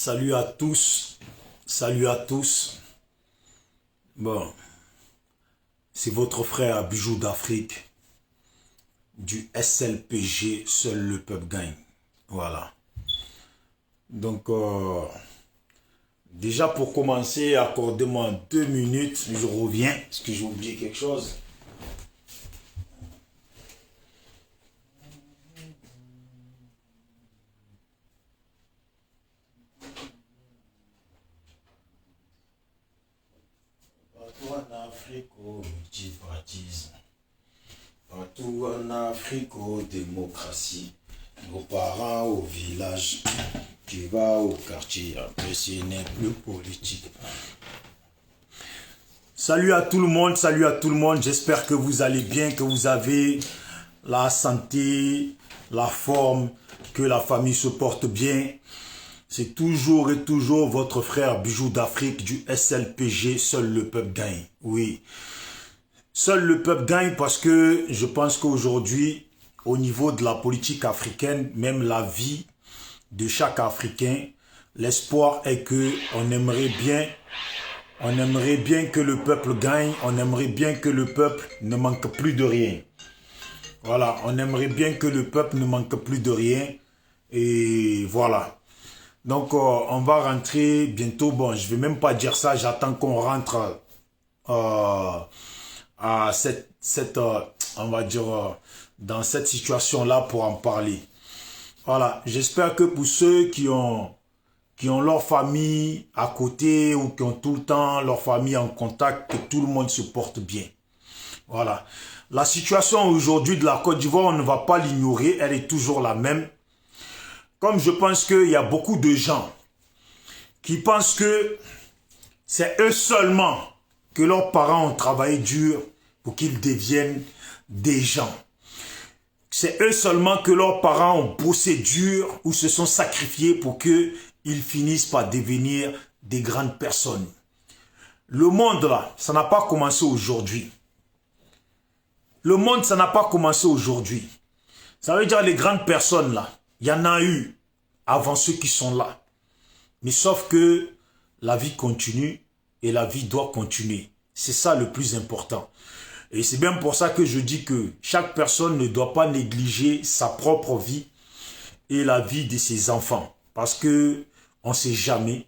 Salut à tous, salut à tous. Bon, c'est votre frère Bijou d'Afrique du SLPG, seul le peuple gagne. Voilà. Donc, déjà pour commencer, accordez-moi 2 minutes, je reviens, parce que j'ai oublié quelque chose. Partout en Afrique au multipartisme, partout en Afrique aux démocraties, nos parents au village, tu vas au quartier, après ce n'est plus politique. Salut à tout le monde, j'espère que vous allez bien, que vous avez la santé, la forme, que la famille se porte bien. C'est toujours et toujours votre frère Bijou d'Afrique du SLPG, seul le peuple gagne. Oui, seul le peuple gagne parce que je pense qu'aujourd'hui, au niveau de la politique africaine, même la vie de chaque Africain, l'espoir est que on aimerait bien que le peuple gagne, on aimerait bien que le peuple ne manque plus de rien. Voilà, on aimerait bien que le peuple ne manque plus de rien. Et voilà. Donc, on va rentrer bientôt. Bon, je vais même pas dire ça. J'attends qu'on rentre à on va dire, dans cette situation-là pour en parler. Voilà. J'espère que pour ceux qui ont leur famille à côté ou qui ont tout le temps leur famille en contact, que tout le monde se porte bien. Voilà. La situation aujourd'hui de la Côte d'Ivoire, on ne va pas l'ignorer. Elle est toujours la même. Comme je pense qu'il y a beaucoup de gens qui pensent que c'est eux seulement que leurs parents ont travaillé dur pour qu'ils deviennent des gens. C'est eux seulement que leurs parents ont bossé dur ou se sont sacrifiés pour qu'ils finissent par devenir des grandes personnes. Le monde là, ça n'a pas commencé aujourd'hui. Le monde, ça n'a pas commencé aujourd'hui. Ça veut dire les grandes personnes là. Il y en a eu avant ceux qui sont là. Mais sauf que la vie continue et la vie doit continuer. C'est ça le plus important. Et c'est bien pour ça que je dis que chaque personne ne doit pas négliger sa propre vie et la vie de ses enfants. Parce que on ne sait jamais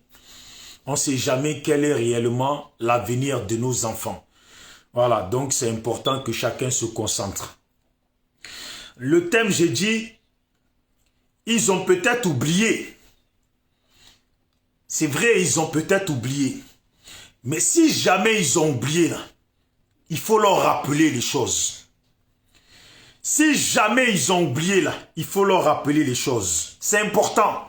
quel est réellement l'avenir de nos enfants. Voilà, donc c'est important que chacun se concentre. Le thème, j'ai dit, ils ont peut-être oublié. C'est vrai, ils ont peut-être oublié. Mais si jamais ils ont oublié, là, il faut leur rappeler les choses. Si jamais ils ont oublié, là, il faut leur rappeler les choses. C'est important.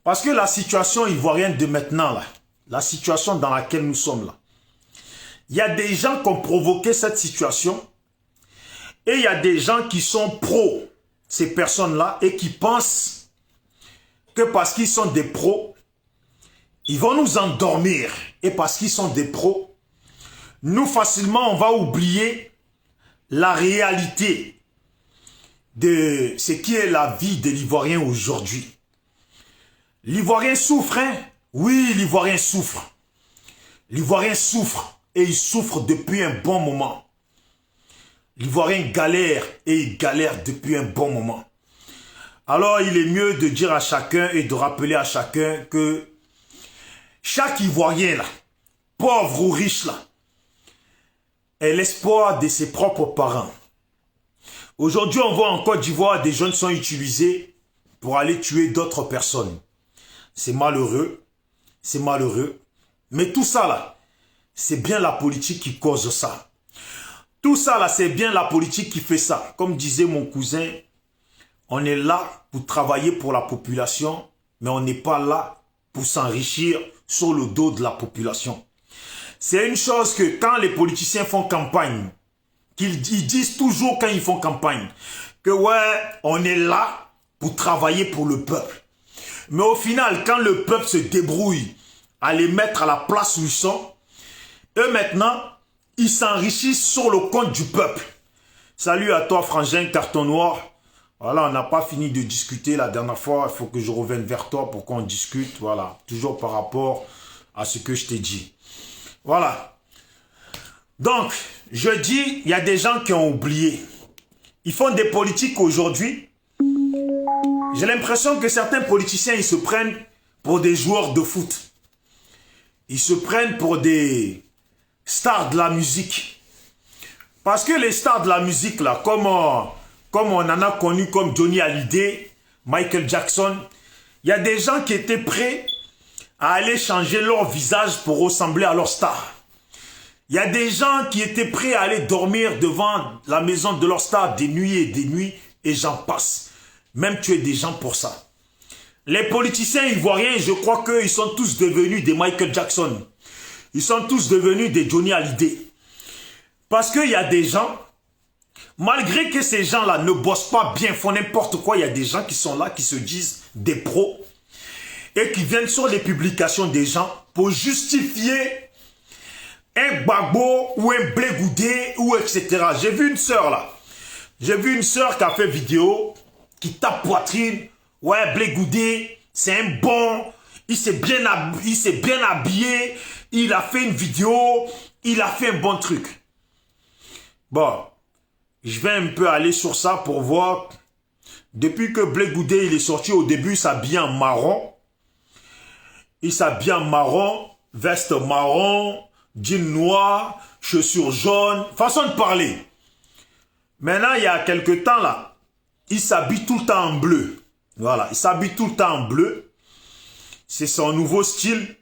Parce que la situation ivoirienne de maintenant, là, la situation dans laquelle nous sommes là, il y a des gens qui ont provoqué cette situation et il y a des gens qui sont pro ces personnes-là et qui pensent que parce qu'ils sont des pros, ils vont nous endormir. Et parce qu'ils sont des pros, nous facilement on va oublier la réalité de ce qui est la vie de l'Ivoirien aujourd'hui. L'Ivoirien souffre, hein? Oui, l'Ivoirien souffre. L'Ivoirien souffre et il souffre depuis un bon moment. L'Ivoirien galère et il galère depuis un bon moment. Alors il est mieux de dire à chacun et de rappeler à chacun que chaque Ivoirien là, pauvre ou riche là, est l'espoir de ses propres parents. Aujourd'hui on voit en Côte d'Ivoire des jeunes sont utilisés pour aller tuer d'autres personnes. C'est malheureux, c'est malheureux. Mais tout ça là, c'est bien la politique qui cause ça. Tout ça là, c'est bien la politique qui fait ça. Comme disait mon cousin, on est là pour travailler pour la population, mais on n'est pas là pour s'enrichir sur le dos de la population. C'est une chose que quand les politiciens font campagne, ils disent toujours quand ils font campagne, que ouais, on est là pour travailler pour le peuple. Mais au final, quand le peuple se débrouille à les mettre à la place où ils sont, eux maintenant, ils s'enrichissent sur le compte du peuple. Salut à toi, frangin, carton noir. Voilà, on n'a pas fini de discuter la dernière fois. Il faut que je revienne vers toi pour qu'on discute. Voilà, toujours par rapport à ce que je t'ai dit. Voilà. Donc, je dis, il y a des gens qui ont oublié. Ils font des politiques aujourd'hui. J'ai l'impression que certains politiciens, ils se prennent pour des joueurs de foot. Ils se prennent pour des stars de la musique. Parce que les stars de la musique, là, comme on en a connu comme Johnny Hallyday, Michael Jackson, il y a des gens qui étaient prêts à aller changer leur visage pour ressembler à leur star. Il y a des gens qui étaient prêts à aller dormir devant la maison de leur star des nuits, et j'en passe. Même tuer des gens pour ça. Les politiciens ivoiriens, je crois qu'ils sont tous devenus des Michael Jackson. Ils sont tous devenus des Johnny Hallyday. Parce qu'il y a des gens, malgré que ces gens-là ne bossent pas bien, font n'importe quoi, il y a des gens qui sont là, qui se disent des pros, et qui viennent sur les publications des gens pour justifier un Gbagbo ou un Blé Goudé ou etc. J'ai vu une sœur là. J'ai vu une sœur qui a fait vidéo, qui tape poitrine. Ouais, Blé Goudé, c'est un bon. Il s'est bien habillé. Il a fait une vidéo. Il a fait un bon truc. Bon, je vais un peu aller sur ça pour voir. Depuis que Blé Goudé il est sorti au début, il s'habille en marron. Il s'habille en marron, veste marron, jean noir, chaussures jaunes, façon de parler. Maintenant, il y a quelques temps là, il s'habille tout le temps en bleu. Voilà, il s'habille tout le temps en bleu. C'est son nouveau style.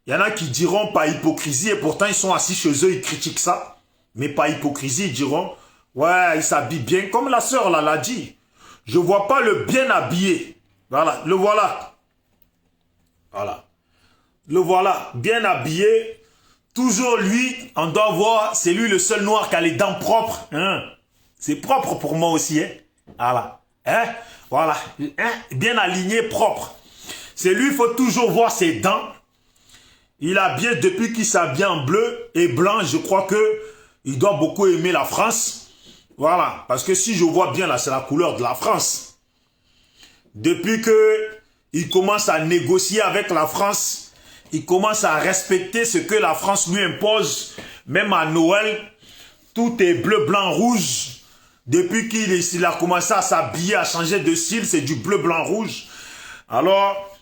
Il y en a qui diront par hypocrisie et pourtant ils sont assis chez eux, ils critiquent ça. Mais par hypocrisie, ils diront, ouais, il s'habille bien. Comme la sœur là l'a dit. Je ne vois pas le bien habillé. Voilà, le voilà. Voilà. Le voilà, bien habillé. Toujours lui, on doit voir, c'est lui le seul noir qui a les dents propres. Hein? C'est propre pour moi aussi. Hein? Voilà. Hein? Voilà. Hein? Bien aligné, propre. C'est lui, il faut toujours voir ses dents. Il a bien, depuis qu'il s'habille en bleu et blanc, je crois que il doit beaucoup aimer la France. Voilà. Parce que si je vois bien là, c'est la couleur de la France. Depuis que il commence à négocier avec la France, il commence à respecter ce que la France lui impose. Même à Noël, tout est bleu, blanc, rouge. Depuis qu'il a commencé à s'habiller, à changer de style, c'est du bleu, blanc, rouge. Alors,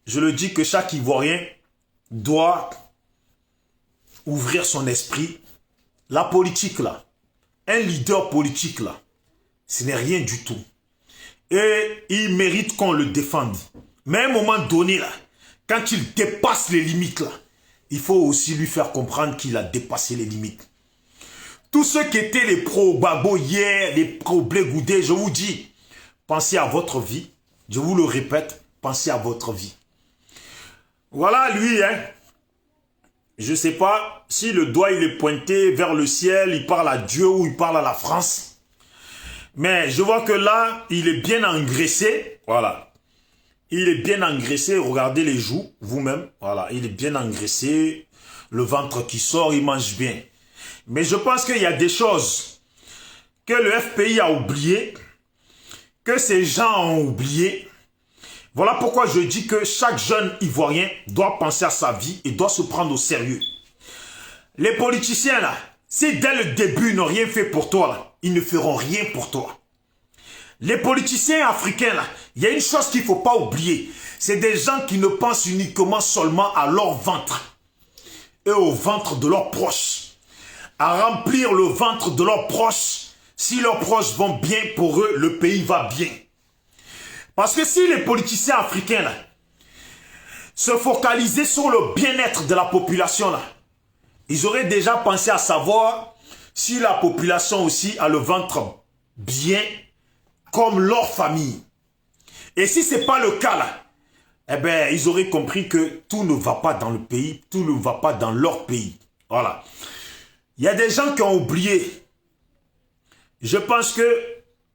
je le dis que chaque Ivoirien doit ouvrir son esprit. La politique là, un leader politique là, ce n'est rien du tout. Et il mérite qu'on le défende. Mais à un moment donné là, quand il dépasse les limites là, il faut aussi lui faire comprendre qu'il a dépassé les limites. Tous ceux qui étaient les pro-Gbagbo hier, les pro-Blé Goudé, je vous dis, pensez à votre vie. Je vous le répète, pensez à votre vie. Voilà lui, hein. Je ne sais pas si le doigt il est pointé vers le ciel, il parle à Dieu ou il parle à la France. Mais je vois que là, il est bien engraissé. Voilà. Il est bien engraissé. Regardez les joues, vous-même. Voilà. Il est bien engraissé. Le ventre qui sort, il mange bien. Mais je pense qu'il y a des choses que le FPI a oubliées, que ces gens ont oubliées. Voilà pourquoi je dis que chaque jeune Ivoirien doit penser à sa vie et doit se prendre au sérieux. Les politiciens là, si dès le début ils n'ont rien fait pour toi là, ils ne feront rien pour toi. Les politiciens africains là, il y a une chose qu'il ne faut pas oublier. C'est des gens qui ne pensent uniquement seulement à leur ventre et au ventre de leurs proches. À remplir le ventre de leurs proches. Si leurs proches vont bien pour eux, le pays va bien. Parce que si les politiciens africains là, se focalisaient sur le bien-être de la population là, ils auraient déjà pensé à savoir si la population aussi a le ventre bien comme leur famille. Et si ce n'est pas le cas là, eh bien, ils auraient compris que tout ne va pas dans le pays, tout ne va pas dans leur pays. Voilà. Il y a des gens qui ont oublié. Je pense que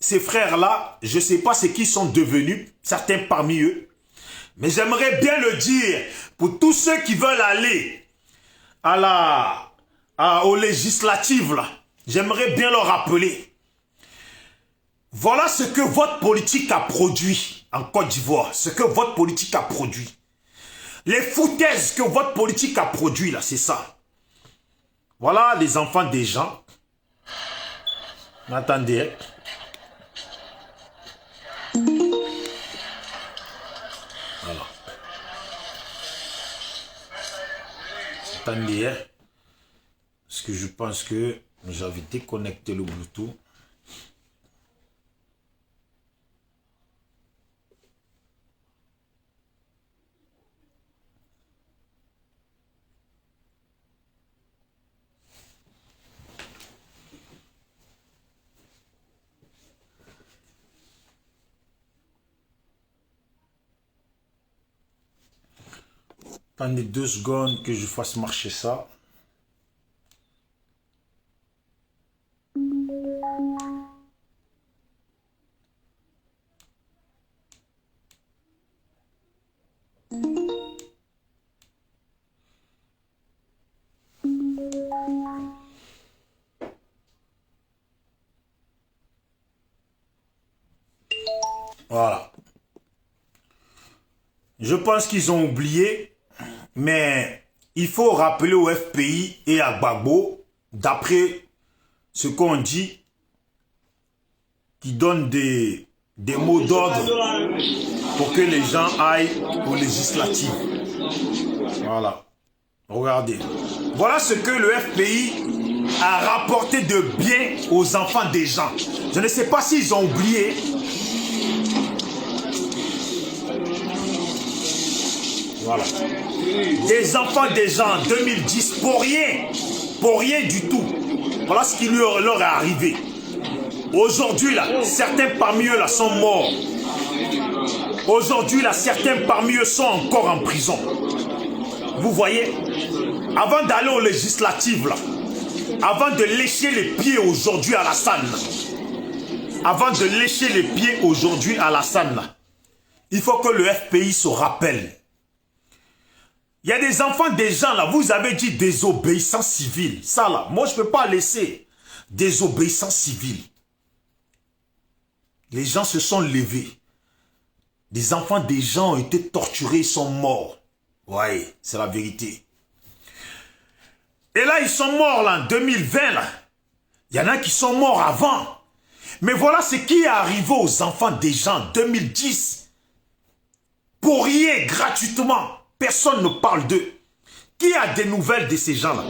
ces frères-là, je ne sais pas ce qu'ils sont devenus, certains parmi eux. Mais j'aimerais bien le dire pour tous ceux qui veulent aller aux législatives, là. J'aimerais bien leur rappeler Voilà ce que votre politique a produit en Côte d'Ivoire. Ce que votre politique a produit. Les foutaises que votre politique a produit là, c'est ça. Voilà les enfants des gens. Attendez. Voilà. Attendez. Parce que je pense que j'avais déconnecté le Bluetooth. Attendez 2 secondes que je fasse marcher ça. Voilà. Je pense qu'ils ont oublié. Mais il faut rappeler au FPI et à Gbagbo, d'après ce qu'on dit, qui donnent des mots d'ordre pour que les gens aillent aux législatives. Voilà. Regardez. Voilà ce que le FPI a rapporté de bien aux enfants des gens. Je ne sais pas s'ils ont oublié. Voilà. Des enfants des gens en 2010 pour rien du tout. Voilà ce qui leur est arrivé. Aujourd'hui là, certains parmi eux là sont morts. Aujourd'hui là, certains parmi eux sont encore en prison. Vous voyez, avant d'aller aux législatives là, avant de lécher les pieds aujourd'hui à Alassane, avant de lécher les pieds aujourd'hui à Alassane, il faut que le FPI se rappelle. Il y a des enfants des gens là, vous avez dit désobéissance civile. Ça là, moi je ne peux pas laisser désobéissance civile. Les gens se sont levés. Des enfants des gens ont été torturés, ils sont morts. Ouais, c'est la vérité. Et là, ils sont morts là en 2020 là. Il y en a qui sont morts avant. Mais voilà ce qui est arrivé aux enfants des gens en 2010. Pour rien, gratuitement. Personne ne parle d'eux. Qui a des nouvelles de ces gens-là?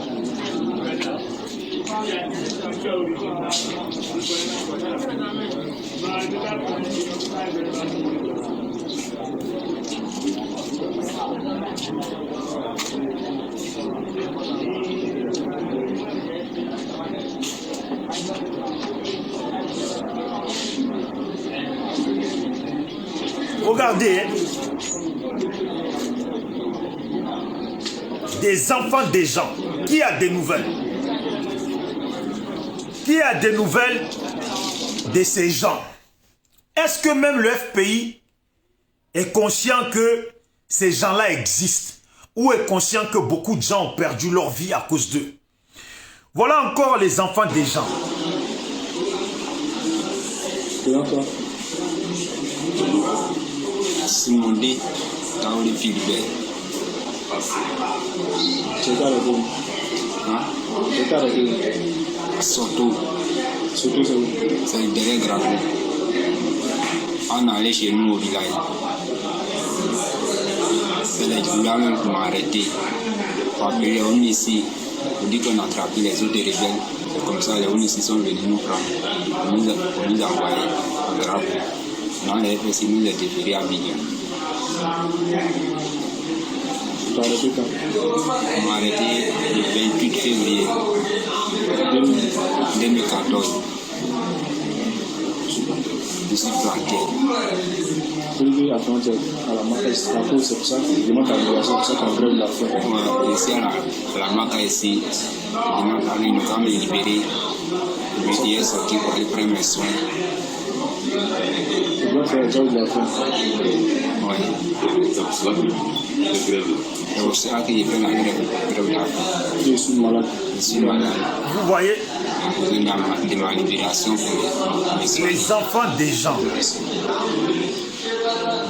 Regardez, hein. Des enfants des gens. Qui a des nouvelles? Qui a des nouvelles de ces gens? Est-ce que même le FPI est conscient que ces gens-là existent? Ou est conscient que beaucoup de gens ont perdu leur vie à cause d'eux? Voilà encore les enfants des gens. Simondé dans le Philibert. C'est quoi le nom? C'est quoi le nom? Soto. Soto, c'est où? C'est derrière Graveau. On allait chez nous au village. C'est les gendarmes qui m'ont arrêté. On est ici. On dit qu'on a attrapé les autres rebelles. C'est comme ça, les gens ici sont venus nous prendre. On nous a envoyés au Graveau. Non, les FSI nous a déférés à Abidjan. On m'a arrêté le 28 février 2014. Je suis planqué. Privé à frontière, à la Maca, c'est pour ça qu'il demande ta relation, c'est pour ça qu'on grève la foi. Ici à la Maca, ici, il nous a libéré. Je me suis sorti pour aller prendre mes soins. Tu dois fait Georges de la fin. Oui. C'est pour cela qu'il fait la grève de la faim. Je suis malade. Je suis malade. Vous voyez, De ma libération pour mes soins. les enfants des gens.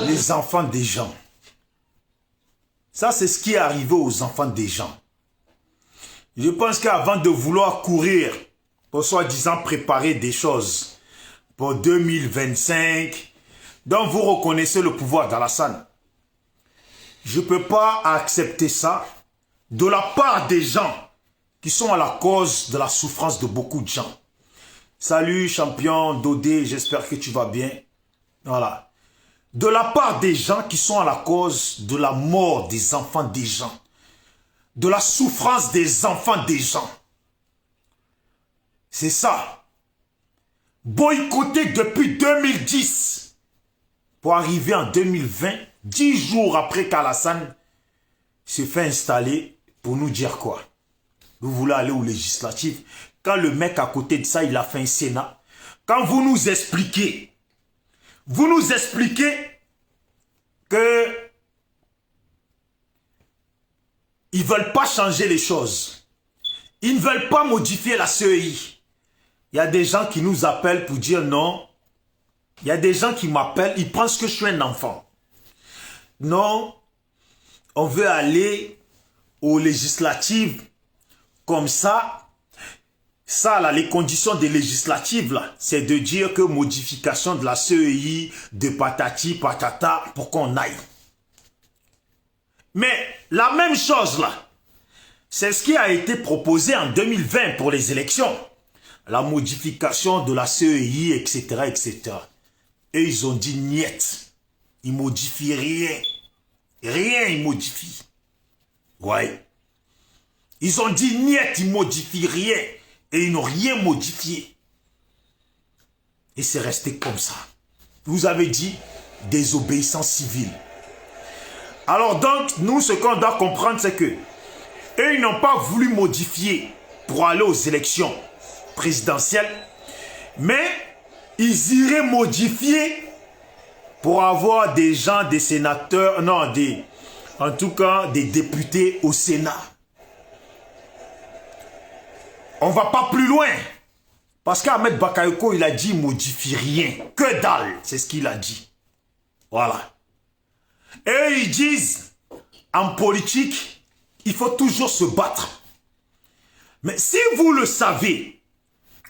Les enfants des gens. Ça, c'est ce qui est arrivé aux enfants des gens. Je pense qu'avant de vouloir courir pour soi-disant préparer des choses pour 2025, dont vous reconnaissez le pouvoir d'Alassane, je ne peux pas accepter ça de la part des gens qui sont à la cause de la souffrance de beaucoup de gens. Salut champion Dodé, j'espère que tu vas bien. Voilà. De la part des gens qui sont à la cause de la mort des enfants des gens. De la souffrance des enfants des gens. C'est ça. Boycotté depuis 2010 pour arriver en 2020, 10 jours après qu'Alassane s'est fait installer pour nous dire quoi? Vous voulez aller aux législatives? Quand le mec à côté de ça, il a fait un Sénat. Quand vous nous expliquez que ils ne veulent pas changer les choses. Ils ne veulent pas modifier la CEI. Il y a des gens qui nous appellent pour dire non. Il y a des gens qui m'appellent, ils pensent que je suis un enfant. Non, on veut aller aux législatives comme ça. Ça, là, les conditions des législatives, là, c'est de dire que modification de la CEI, de patati, patata, pour qu'on aille. Mais la même chose, là, c'est ce qui a été proposé en 2020 pour les élections. La modification de la CEI, etc., etc. Et ils ont dit niet. Ils modifient rien. Rien, ils modifient. Ouais. Ils ont dit niet, ils modifient rien. Et ils n'ont rien modifié. Et c'est resté comme ça. Vous avez dit désobéissance civile. Alors donc, nous, ce qu'on doit comprendre, c'est que eux, ils n'ont pas voulu modifier pour aller aux élections présidentielles, mais ils iraient modifier pour avoir des gens, des sénateurs, non, en tout cas, des députés au Sénat. On ne va pas plus loin. Parce qu'Ahmed Bakayoko, il a dit modifie rien. Que dalle, c'est ce qu'il a dit. Voilà. Et ils disent, en politique, il faut toujours se battre. Mais si vous le savez,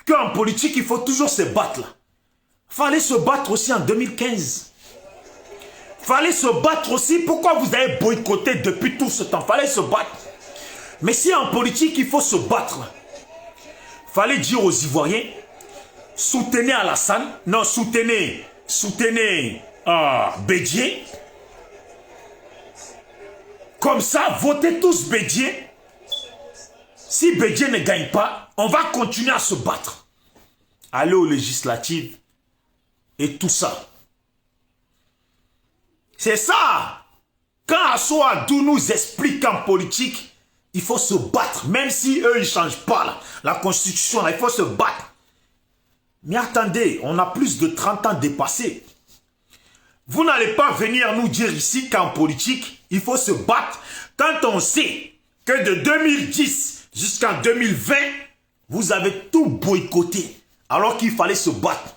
qu'en politique, il faut toujours se battre, fallait se battre aussi en 2015. Fallait se battre aussi. Pourquoi vous avez boycotté depuis tout ce temps? Fallait se battre. Mais si en politique, il faut se battre, fallait dire aux Ivoiriens, soutenez Alassane, non, soutenez Bédié. Comme ça, votez tous Bédié. Si Bédié ne gagne pas, on va continuer à se battre. Aller aux législatives et tout ça. C'est ça. Quand Asso Adou nous explique en politique, il faut se battre, même si eux, ils ne changent pas la constitution, là, il faut se battre. Mais attendez, on a plus de 30 ans dépassés. Vous n'allez pas venir nous dire ici qu'en politique, il faut se battre quand on sait que de 2010 jusqu'en 2020, vous avez tout boycotté alors qu'il fallait se battre.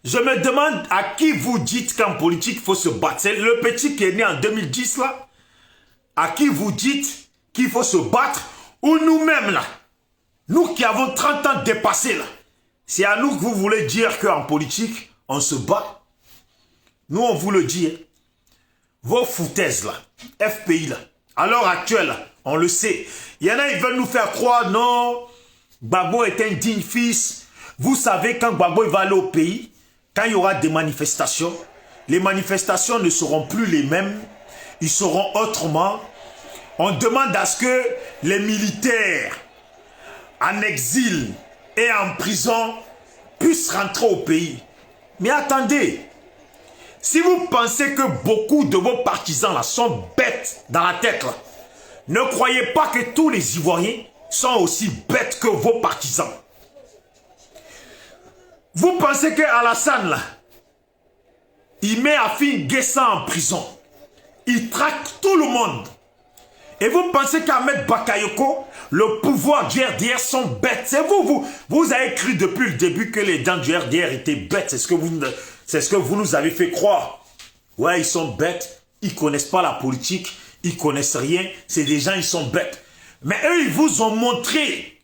Je me demande à qui vous dites qu'en politique, il faut se battre. C'est le petit qui est né en 2010 là. À qui vous dites qu'il faut se battre, ou nous-mêmes là, nous qui avons 30 ans dépassés là, c'est à nous que vous voulez dire qu'en politique, on se bat. Nous, on vous le dit. Hein. Vos foutaises là, FPI là, à l'heure actuelle, là, on le sait. Il y en a, ils veulent nous faire croire, non, Gbagbo est un digne fils. Vous savez, quand Gbagbo va aller au pays, quand il y aura des manifestations, les manifestations ne seront plus les mêmes, ils seront autrement. On demande à ce que les militaires en exil et en prison puissent rentrer au pays. Mais attendez, si vous pensez que beaucoup de vos partisans là sont bêtes dans la tête, là, ne croyez pas que tous les Ivoiriens sont aussi bêtes que vos partisans. Vous pensez que Alassane là, Il met Afin Guessa en prison. Il traque tout le monde. Et vous pensez qu'Ahmed Bakayoko, le pouvoir du RDR sont bêtes. C'est vous avez cru depuis le début que les gens du RDR étaient bêtes. C'est ce que vous nous avez fait croire. Ouais, ils sont bêtes. Ils ne connaissent pas la politique. Ils ne connaissent rien. C'est des gens, ils sont bêtes. Mais eux, ils vous ont montré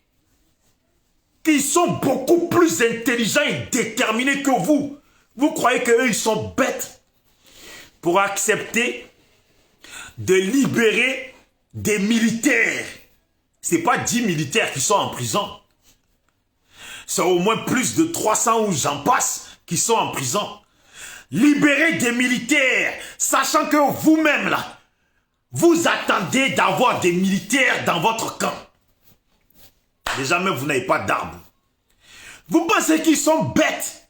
qu'ils sont beaucoup plus intelligents et déterminés que vous. Vous croyez qu'eux, ils sont bêtes pour accepter de libérer des militaires. Ce n'est pas 10 militaires qui sont en prison. C'est au moins plus de 300 ou j'en passe qui sont en prison. Libérer des militaires, sachant que vous-même, là, vous attendez d'avoir des militaires dans votre camp. Déjà même, vous n'avez pas d'armes. Vous pensez qu'ils sont bêtes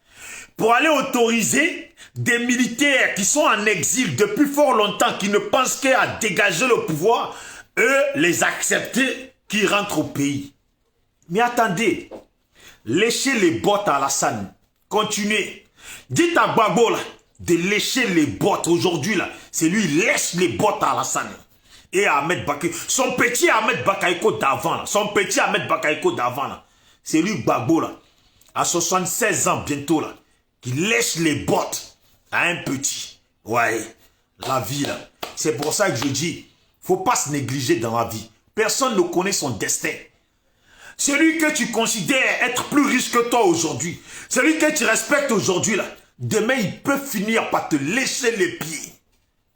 pour aller autoriser des militaires qui sont en exil depuis fort longtemps, qui ne pensent qu'à dégager le pouvoir, eux, les accepter, qui rentrent au pays. Mais attendez, léchez les bottes à Alassane. Continuez. Dites à Gbagbo là, de lécher les bottes aujourd'hui là. C'est lui, il lèche les bottes à Alassane. Et à Ahmed Bakayoko. Son petit Ahmed Bakayoko d'avant là. Son petit Ahmed Bakayoko d'avant là. C'est lui, Gbagbo là. À 76 ans bientôt là. Qui lèche les bottes à un petit. Ouais, la vie là. C'est pour ça que je dis, faut pas se négliger dans la vie. Personne ne connaît son destin. Celui que tu considères être plus riche que toi aujourd'hui, celui que tu respectes aujourd'hui là, demain il peut finir par te lécher les pieds.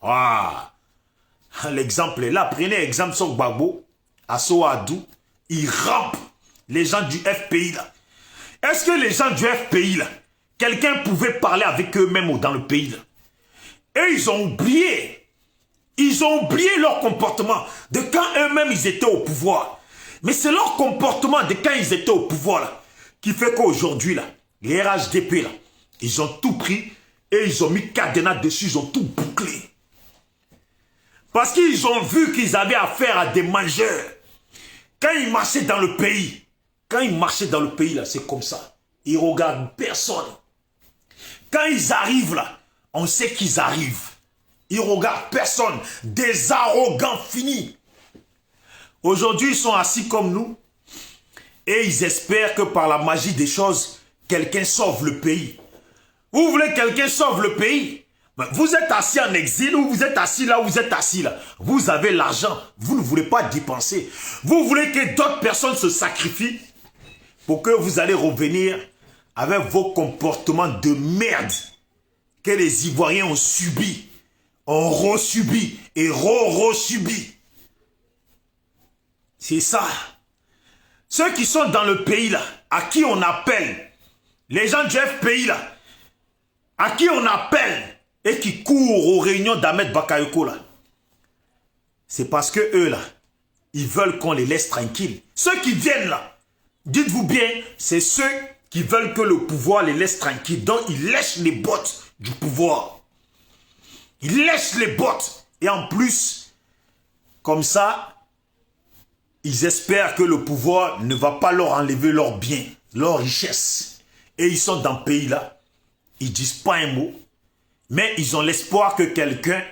Ah, l'exemple est là. Prenez exemple sur Gbagbo, à Soadou, il rampe les gens du FPI là. Est-ce que les gens du FPI là, quelqu'un pouvait parler avec eux-mêmes dans le pays là? Et ils ont oublié. Ils ont oublié leur comportement de quand eux-mêmes ils étaient au pouvoir. Mais c'est leur comportement de quand ils étaient au pouvoir là, qui fait qu'aujourd'hui là, les RHDP là, ils ont tout pris et ils ont mis cadenas dessus, ils ont tout bouclé. Parce qu'ils ont vu qu'ils avaient affaire à des mangeurs. Quand ils marchaient dans le pays, là, c'est comme ça. Ils regardent personne. Quand ils arrivent là, on sait qu'ils arrivent. Ils regardent personne. Des arrogants finis. Aujourd'hui, ils sont assis comme nous. Et ils espèrent que par la magie des choses, quelqu'un sauve le pays. Vous voulez que quelqu'un sauve le pays? Vous êtes assis en exil ou vous êtes assis là où vous êtes assis là. Vous avez l'argent. Vous ne voulez pas dépenser. Vous voulez que d'autres personnes se sacrifient pour que vous allez revenir avec vos comportements de merde que les Ivoiriens ont subis. On re-subit et re-subit. C'est ça. Ceux qui sont dans le pays là, à qui on appelle, les gens du FPI là, à qui on appelle et qui courent aux réunions d'Ahmed Bakayoko là, c'est parce que eux là, ils veulent qu'on les laisse tranquilles. Ceux qui viennent là, dites-vous bien, c'est ceux qui veulent que le pouvoir les laisse tranquilles. Donc ils lèchent les bottes du pouvoir. Ils lèchent les bottes. Et en plus, comme ça, ils espèrent que le pouvoir ne va pas leur enlever leurs biens, leurs richesses. Et ils sont dans ce pays-là. Ils ne disent pas un mot. Mais ils ont l'espoir que quelqu'un,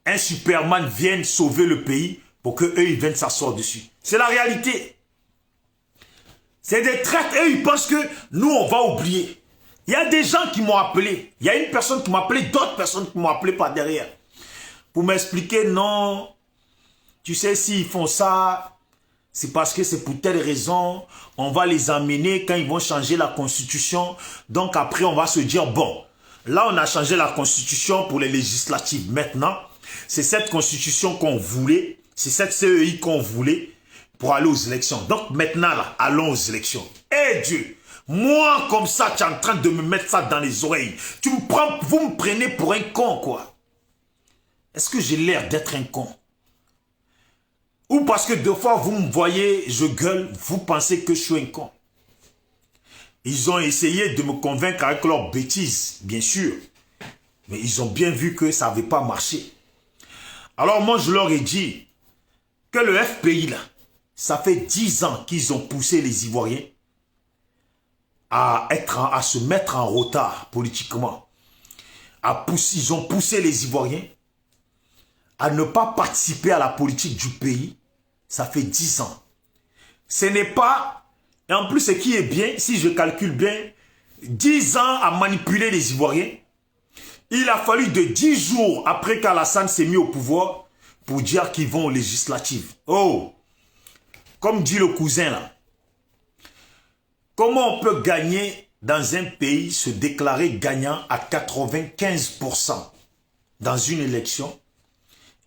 un Superman, vienne sauver le pays pour qu'eux, ils viennent s'asseoir dessus. C'est la réalité. C'est des traites. Eux, ils pensent que nous, on va oublier. Il y a des gens qui m'ont appelé. Il y a une personne qui m'a appelé, d'autres personnes qui m'ont appelé par derrière. Pour m'expliquer, non, tu sais, s'ils font ça, c'est parce que c'est pour telle raison. On va les emmener quand ils vont changer la constitution. Donc après, on va se dire, bon, là, on a changé la constitution pour les législatives. Maintenant, c'est cette constitution qu'on voulait, c'est cette CEI qu'on voulait pour aller aux élections. Donc maintenant, là, allons aux élections. Eh Dieu! Moi, comme ça, tu es en train de me mettre ça dans les oreilles. Vous me prenez pour un con, quoi. Est-ce que j'ai l'air d'être un con? Ou parce que deux fois, vous me voyez, je gueule, vous pensez que je suis un con? Ils ont essayé de me convaincre avec leurs bêtises, bien sûr. Mais ils ont bien vu que ça n'avait pas marché. Alors moi, je leur ai dit que le FPI, là, ça fait 10 ans qu'ils ont poussé les Ivoiriens à se mettre en retard politiquement. ils ont poussé les Ivoiriens à ne pas participer à la politique du pays. Ça fait 10 ans. Ce n'est pas... Et en plus, ce qui est bien, si je calcule bien, 10 ans à manipuler les Ivoiriens. Il a fallu de 10 jours après qu'Alassane s'est mis au pouvoir pour dire qu'ils vont aux législatives. Oh! Comme dit le cousin là. Comment on peut gagner dans un pays, se déclarer gagnant à 95% dans une élection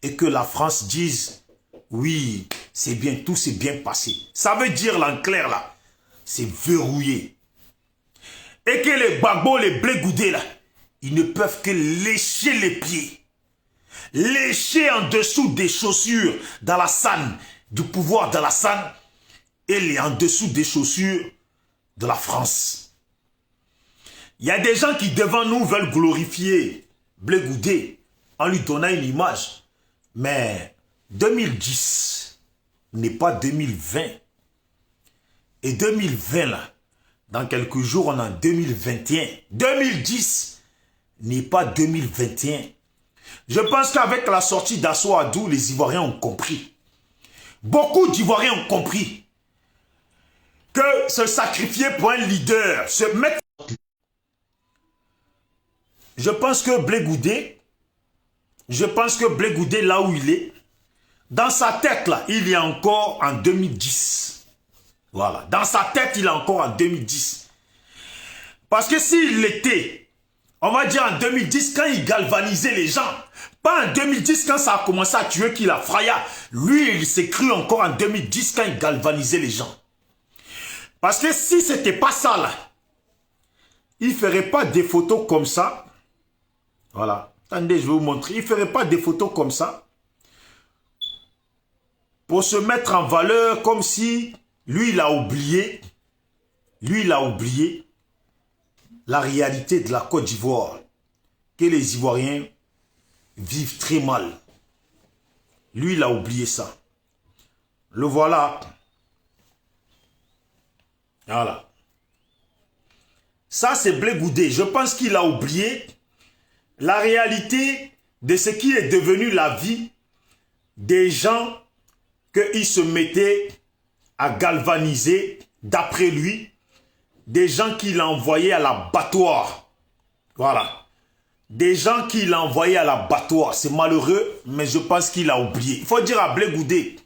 et que la France dise oui, c'est bien, tout s'est bien passé. Ça veut dire là, en clair là, c'est verrouillé. Et que les Gbagbo, les Blé Goudé là, ils ne peuvent que lécher les pieds. Lécher en dessous des chaussures d'Alassane, du pouvoir d'Alassane, et en dessous des chaussures de la France. Il y a des gens qui devant nous veulent glorifier Blé Goudé en lui donnant une image. Mais 2010 n'est pas 2020. Et 2020 là, dans quelques jours on est en 2021. 2010 n'est pas 2021. Je pense qu'avec la sortie d'Asso Adou, les Ivoiriens ont compris. Beaucoup d'Ivoiriens ont compris que se sacrifier pour un leader, se mettre... Je pense que Blé Goudé, là où il est, dans sa tête, là, il est encore en 2010. Voilà. Dans sa tête, il est encore en 2010. Parce que s'il était, on va dire en 2010, quand il galvanisait les gens, pas en 2010 quand ça a commencé à tuer qu'il a fraya. Lui, il s'est cru encore en 2010 quand il galvanisait les gens. Parce que si c'était pas ça là, il ferait pas des photos comme ça. Voilà. Attendez, je vais vous montrer. Il ferait pas des photos comme ça. Pour se mettre en valeur comme si lui, il a oublié. Lui, il a oublié la réalité de la Côte d'Ivoire. Que les Ivoiriens vivent très mal. Lui, il a oublié ça. Le voilà. Voilà. Ça, c'est Blé Goudé. Je pense qu'il a oublié la réalité de ce qui est devenu la vie des gens qu'il se mettait à galvaniser, d'après lui, des gens qu'il a envoyés à l'abattoir. Voilà. Des gens qu'il a envoyés à l'abattoir. C'est malheureux, mais je pense qu'il a oublié. Il faut dire à Blé Goudé,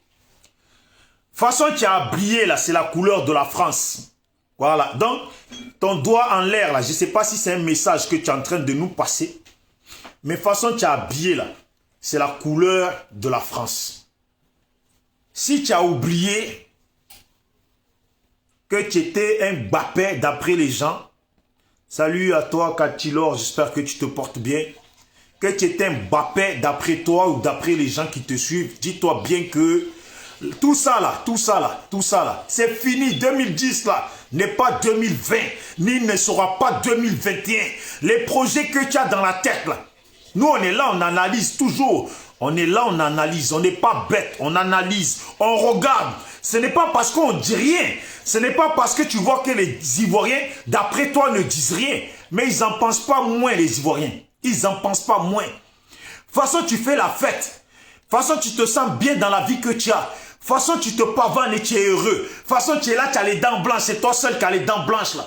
façon tu as oublié là, c'est la couleur de la France. Voilà. Donc, ton doigt en l'air là, je ne sais pas si c'est un message que tu es en train de nous passer. Mais façon tu as habillé là, c'est la couleur de la France. Si tu as oublié que tu étais un Mbappé d'après les gens, salut à toi Katilor, j'espère que tu te portes bien. Que tu étais un Mbappé d'après toi ou d'après les gens qui te suivent, dis-toi bien que tout ça là, c'est fini. 2010 là n'est pas 2020, ni ne sera pas 2021. Les projets que tu as dans la tête là, nous on est là, on analyse toujours. On est là, on analyse, on n'est pas bête, on analyse, on regarde. Ce n'est pas parce qu'on ne dit rien, ce n'est pas parce que tu vois que les Ivoiriens, d'après toi, ne disent rien. Mais ils n'en pensent pas moins, les Ivoiriens. Ils n'en pensent pas moins. De toute façon, tu fais la fête. De toute façon, tu te sens bien dans la vie que tu as. De toute façon, tu te pavanes et tu es heureux. De toute façon, tu es là, tu as les dents blanches. C'est toi seul qui as les dents blanches là.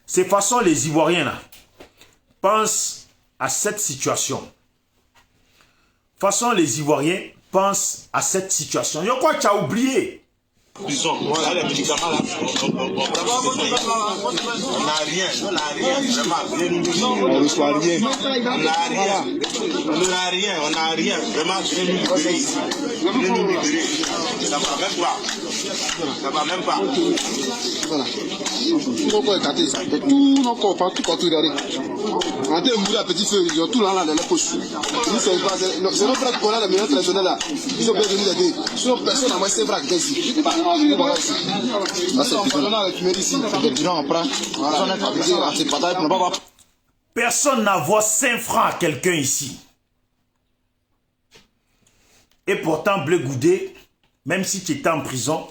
C'est façon, les Ivoiriens là, pensent à cette situation. De toute façon, les Ivoiriens pensent à cette situation. Il y a quoi tu as oublié? Voilà les médicaments là. On n'a rien, vraiment. On ne reçoit rien. On n'a rien, vraiment. Venez nous libérer ici. Venez nous libérer. Ça va même pas. Ça va même pas. Voilà. Tout nos corps est gâté. Tout nos corps, partout, regardez. On a été mourir à petit feu, ils ont tout là dans les poches. C'est nos frères qu'on a la meilleure traditionnelle là. Ils ont bien donné des dés. Sinon, personne n'a moins ses bras ici. Là, c'est personne n'envoie 5 francs à quelqu'un ici. Et pourtant, Blé Goudé, même si tu étais en prison,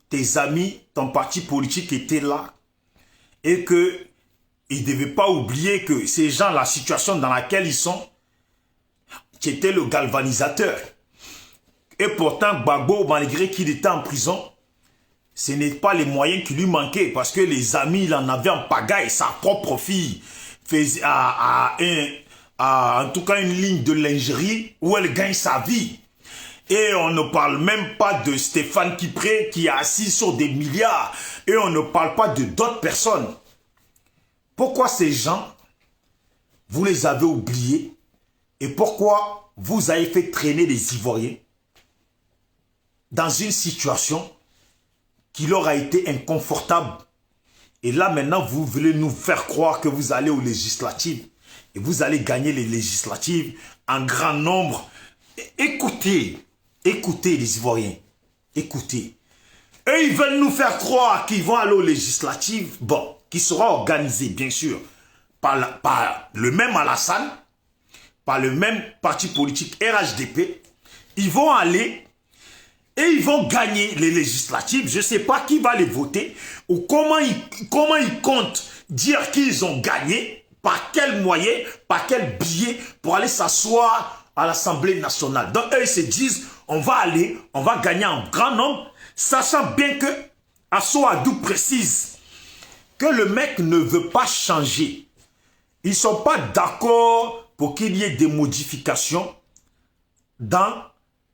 tes amis, ton parti politique était là. Et que il ne devait pas oublier que ces gens, la situation dans laquelle ils sont, c'était le galvanisateur. Et pourtant, Gbagbo, malgré qu'il était en prison, ce n'est pas les moyens qui lui manquaient, parce que les amis, il en avait en pagaille. Sa propre fille faisait en tout cas une ligne de lingerie où elle gagne sa vie. Et on ne parle même pas de Stéphane Kipré qui est assis sur des milliards. Et on ne parle pas de d'autres personnes. Pourquoi ces gens, vous les avez oubliés? Et pourquoi vous avez fait traîner les Ivoiriens dans une situation qui leur a été inconfortable? Et là maintenant, vous voulez nous faire croire que vous allez aux législatives. Et vous allez gagner les législatives en grand nombre. Écoutez, écoutez les Ivoiriens. Écoutez. Eux, ils veulent nous faire croire qu'ils vont aller aux législatives. Bon, qui sera organisé, bien sûr, par le même Alassane, par le même parti politique RHDP. Ils vont aller et ils vont gagner les législatives. Je ne sais pas qui va les voter ou comment ils comptent dire qu'ils ont gagné, par quel moyen, par quel biais pour aller s'asseoir à l'Assemblée nationale. Donc eux, ils se disent, on va aller, on va gagner en grand nombre, sachant bien que Asso Adou précise que le mec ne veut pas changer. Ils ne sont pas d'accord pour qu'il y ait des modifications dans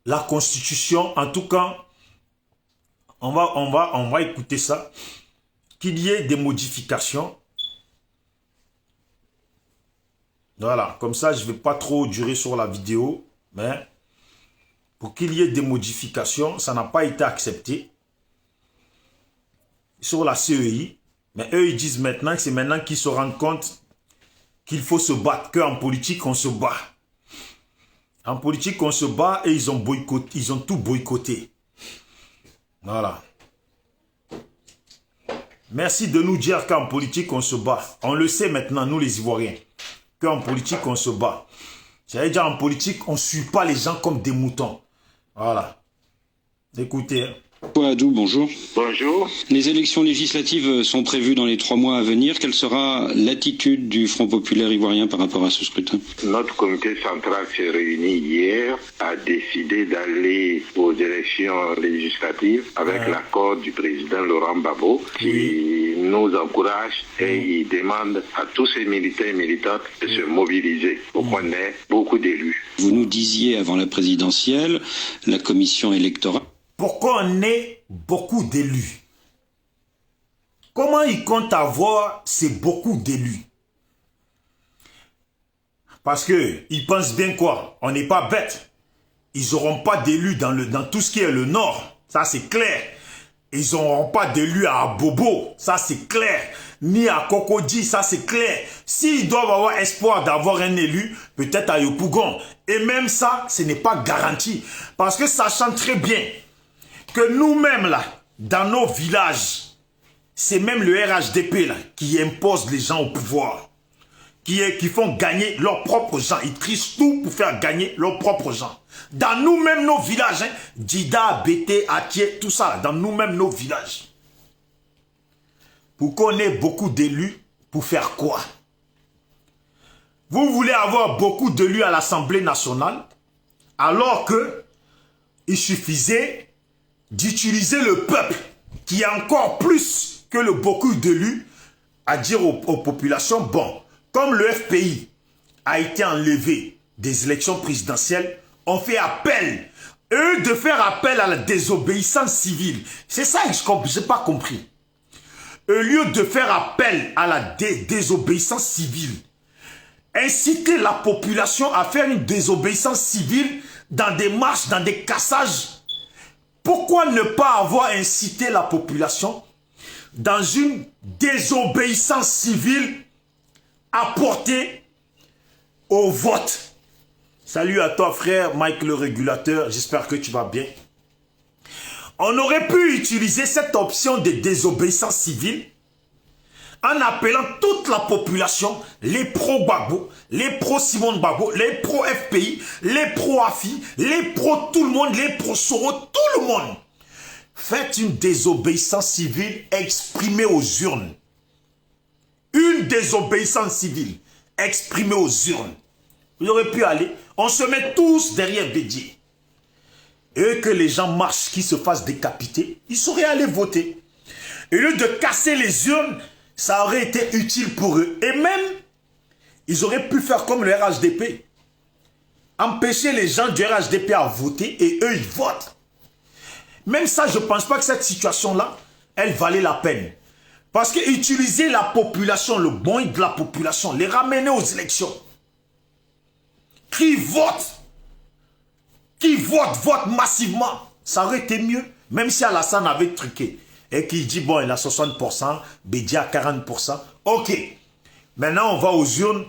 la Constitution. En tout cas, on va écouter ça. Qu'il y ait des modifications. Voilà, comme ça, je ne vais pas trop durer sur la vidéo. Mais pour qu'il y ait des modifications, ça n'a pas été accepté sur la CEI. Mais eux, ils disent maintenant que c'est maintenant qu'ils se rendent compte qu'il faut se battre, qu'en politique, on se bat. En politique, on se bat et ils ont tout boycotté. Voilà. Merci de nous dire qu'en politique, on se bat. On le sait maintenant, nous les Ivoiriens, qu'en politique, on se bat. J'allais dire, en politique, on ne suit pas les gens comme des moutons. Voilà. Écoutez. Adou, bonjour. Bonjour. Les élections législatives sont prévues dans les 3 mois à venir. Quelle sera l'attitude du Front populaire ivoirien par rapport à ce scrutin? Notre comité central s'est réuni hier, a décidé d'aller aux élections législatives avec l'accord du président Laurent Gbagbo qui nous encourage et il demande à tous ces militants et militantes de se mobiliser pour qu'on ait beaucoup d'élus. Vous nous disiez avant la présidentielle, la commission électorale. Pourquoi on ait beaucoup d'élus? Comment ils comptent avoir ces beaucoup d'élus? Parce qu'ils pensent bien quoi? On n'est pas bête. Ils n'auront pas d'élus dans tout ce qui est le Nord. Ça, c'est clair. Ils n'auront pas d'élus à Bobo. Ça, c'est clair. Ni à Cocody. Ça, c'est clair. S'ils doivent avoir espoir d'avoir un élu, peut-être à Yopougon. Et même ça, ce n'est pas garanti. Parce que sachant très bien que nous-mêmes, là, dans nos villages, c'est même le RHDP, là, qui impose les gens au pouvoir. Qui font gagner leurs propres gens. Ils trichent tout pour faire gagner leurs propres gens. Dans nous-mêmes, nos villages, hein, Dida, Bété, Atié, tout ça, dans nous-mêmes, nos villages. Pour qu'on ait beaucoup d'élus, pour faire quoi? Vous voulez avoir beaucoup d'élus à l'Assemblée nationale, alors que il suffisait d'utiliser le peuple, qui est encore plus que le beaucoup d'élus, à dire aux populations, bon, comme le FPI a été enlevé des élections présidentielles, on fait appel, eux, de faire appel à la désobéissance civile. C'est ça que je n'ai pas compris. Au lieu de faire appel à la désobéissance civile, inciter la population à faire une désobéissance civile dans des marches, dans des cassages. Pourquoi ne pas avoir incité la population dans une désobéissance civile apportée au vote? Salut à toi frère Mike le régulateur, j'espère que tu vas bien. On aurait pu utiliser cette option de désobéissance civile en appelant toute la population, les pro-Gbagbo, les pro-Simone Gbagbo, les pro-FPI, les pro-AFI, les pro-tout le monde, les pro-Soro, tout le monde. Faites une désobéissance civile exprimée aux urnes. une désobéissance civile exprimée aux urnes. Vous auriez pu aller, on se met tous derrière Bédié. Et que les gens marchent, qu'ils se fassent décapiter, ils seraient allés voter. Et au lieu de casser les urnes, ça aurait été utile pour eux. Et même, ils auraient pu faire comme le RHDP. Empêcher les gens du RHDP à voter et eux, ils votent. Même ça, je ne pense pas que cette situation-là, elle valait la peine. Parce que utiliser la population, le bon de la population, les ramener aux élections, qui votent massivement, ça aurait été mieux, même si Alassane avait truqué. Et qui dit, bon, il a 60%, Bédia a 40%. Ok. Maintenant, on va aux urnes.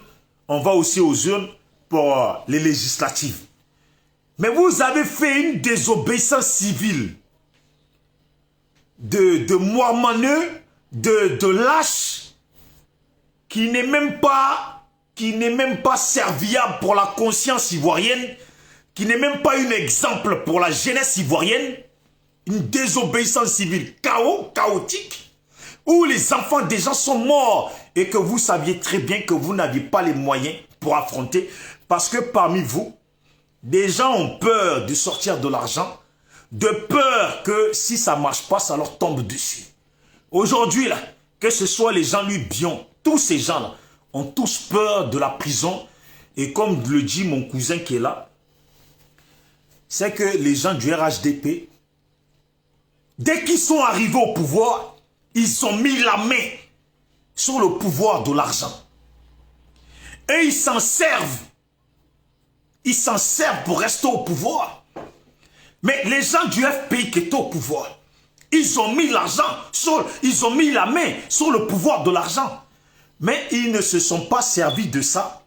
On va aussi aux urnes pour les législatives. Mais vous avez fait une désobéissance civile de moirmaneux, de lâche, qui n'est même pas serviable pour la conscience ivoirienne, qui n'est même pas un exemple pour la jeunesse ivoirienne. Une désobéissance civile chaotique, où les enfants des gens sont morts et que vous saviez très bien que vous n'aviez pas les moyens pour affronter, parce que parmi vous, des gens ont peur de sortir de l'argent, de peur que si ça ne marche pas, ça leur tombe dessus. Aujourd'hui, là, que ce soit les Jean-Louis Bion, tous ces gens-là ont tous peur de la prison. Et comme le dit mon cousin qui est là, c'est que les gens du RHDP, dès qu'ils sont arrivés au pouvoir, ils ont mis la main sur le pouvoir de l'argent. Et ils s'en servent. Ils s'en servent pour rester au pouvoir. Mais les gens du FPI qui étaient au pouvoir, ils ont mis ils ont mis la main sur le pouvoir de l'argent. Mais ils ne se sont pas servis de ça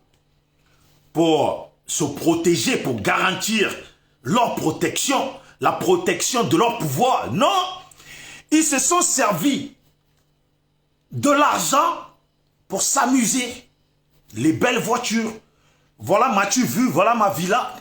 pour se protéger, pour garantir leur protection, la protection de leur pouvoir. Non, ils se sont servis de l'argent pour s'amuser. Les belles voitures. Voilà, m'as-tu vu? Voilà ma villa.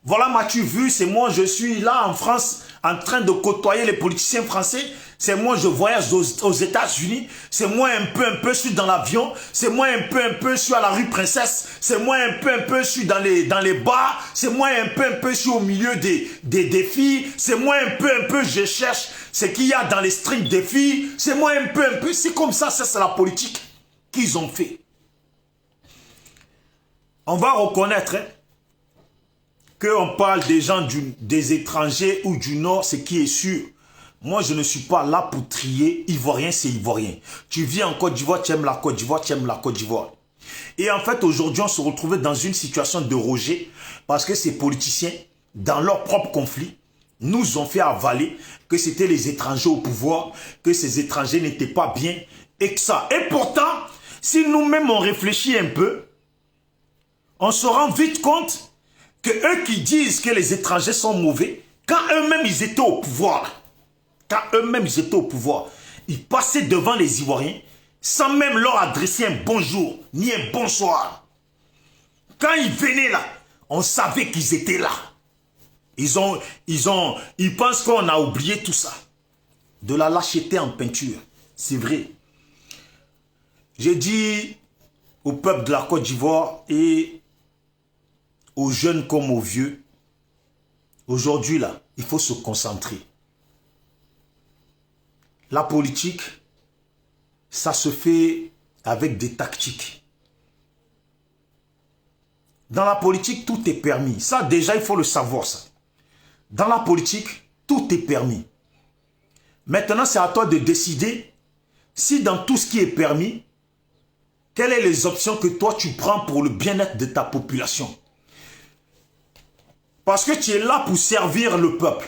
Voilà, m'as-tu vu? C'est moi, je suis là en France en train de côtoyer les politiciens français. C'est moi, je voyage aux États-Unis. C'est moi, un peu, je suis dans l'avion. C'est moi, un peu, je suis à la rue Princesse. C'est moi, un peu, je suis dans les bars. C'est moi, un peu, je suis au milieu des filles. C'est moi, un peu, je cherche ce qu'il y a dans les strings des filles. C'est moi, un peu. C'est comme ça, c'est la politique qu'ils ont fait. On va reconnaître qu'on parle des gens, des étrangers ou du Nord, ce qui est sûr. Moi, je ne suis pas là pour trier. Ivoirien, c'est Ivoirien. Tu vis en Côte d'Ivoire, tu aimes la Côte d'Ivoire, tu aimes la Côte d'Ivoire. Et en fait, aujourd'hui, on se retrouvait dans une situation de rejet parce que ces politiciens, dans leur propre conflit, nous ont fait avaler que c'était les étrangers au pouvoir, que ces étrangers n'étaient pas bien et que ça. Et pourtant, si nous-mêmes on réfléchit un peu, on se rend vite compte que eux qui disent que les étrangers sont mauvais, quand eux-mêmes ils étaient au pouvoir, ils passaient devant les Ivoiriens sans même leur adresser un bonjour ni un bonsoir. Quand ils venaient là, on savait qu'ils étaient là. Ils pensent qu'on a oublié tout ça. De la lâcheté en peinture, c'est vrai. J'ai dit au peuple de la Côte d'Ivoire et aux jeunes comme aux vieux, aujourd'hui là, il faut se concentrer. La politique, ça se fait avec des tactiques. Dans la politique, tout est permis. Ça, déjà, il faut le savoir, ça. Dans la politique, tout est permis. Maintenant, c'est à toi de décider si dans tout ce qui est permis, quelles sont les options que toi, tu prends pour le bien-être de ta population. Parce que tu es là pour servir le peuple.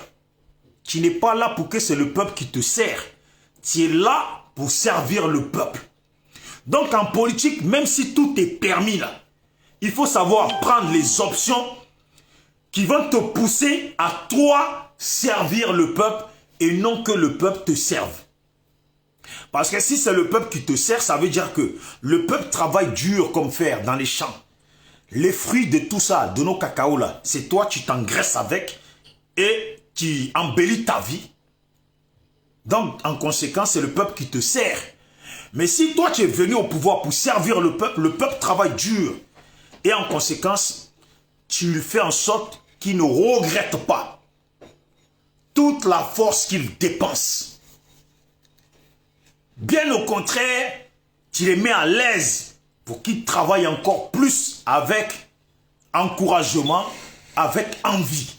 Tu n'es pas là pour que c'est le peuple qui te sert. Tu es là pour servir le peuple. Donc en politique, même si tout est permis là, il faut savoir prendre les options qui vont te pousser à toi servir le peuple et non que le peuple te serve. Parce que si c'est le peuple qui te sert, ça veut dire que le peuple travaille dur comme fer dans les champs. Les fruits de tout ça, de nos cacao là, c'est toi, tu t'engraisses avec et tu embellis ta vie. Donc, en conséquence, c'est le peuple qui te sert. Mais si toi tu es venu au pouvoir pour servir le peuple travaille dur. Et en conséquence, tu fais en sorte qu'il ne regrette pas toute la force qu'il dépense. Bien au contraire, tu les mets à l'aise pour qu'ils travaillent encore plus avec encouragement, avec envie.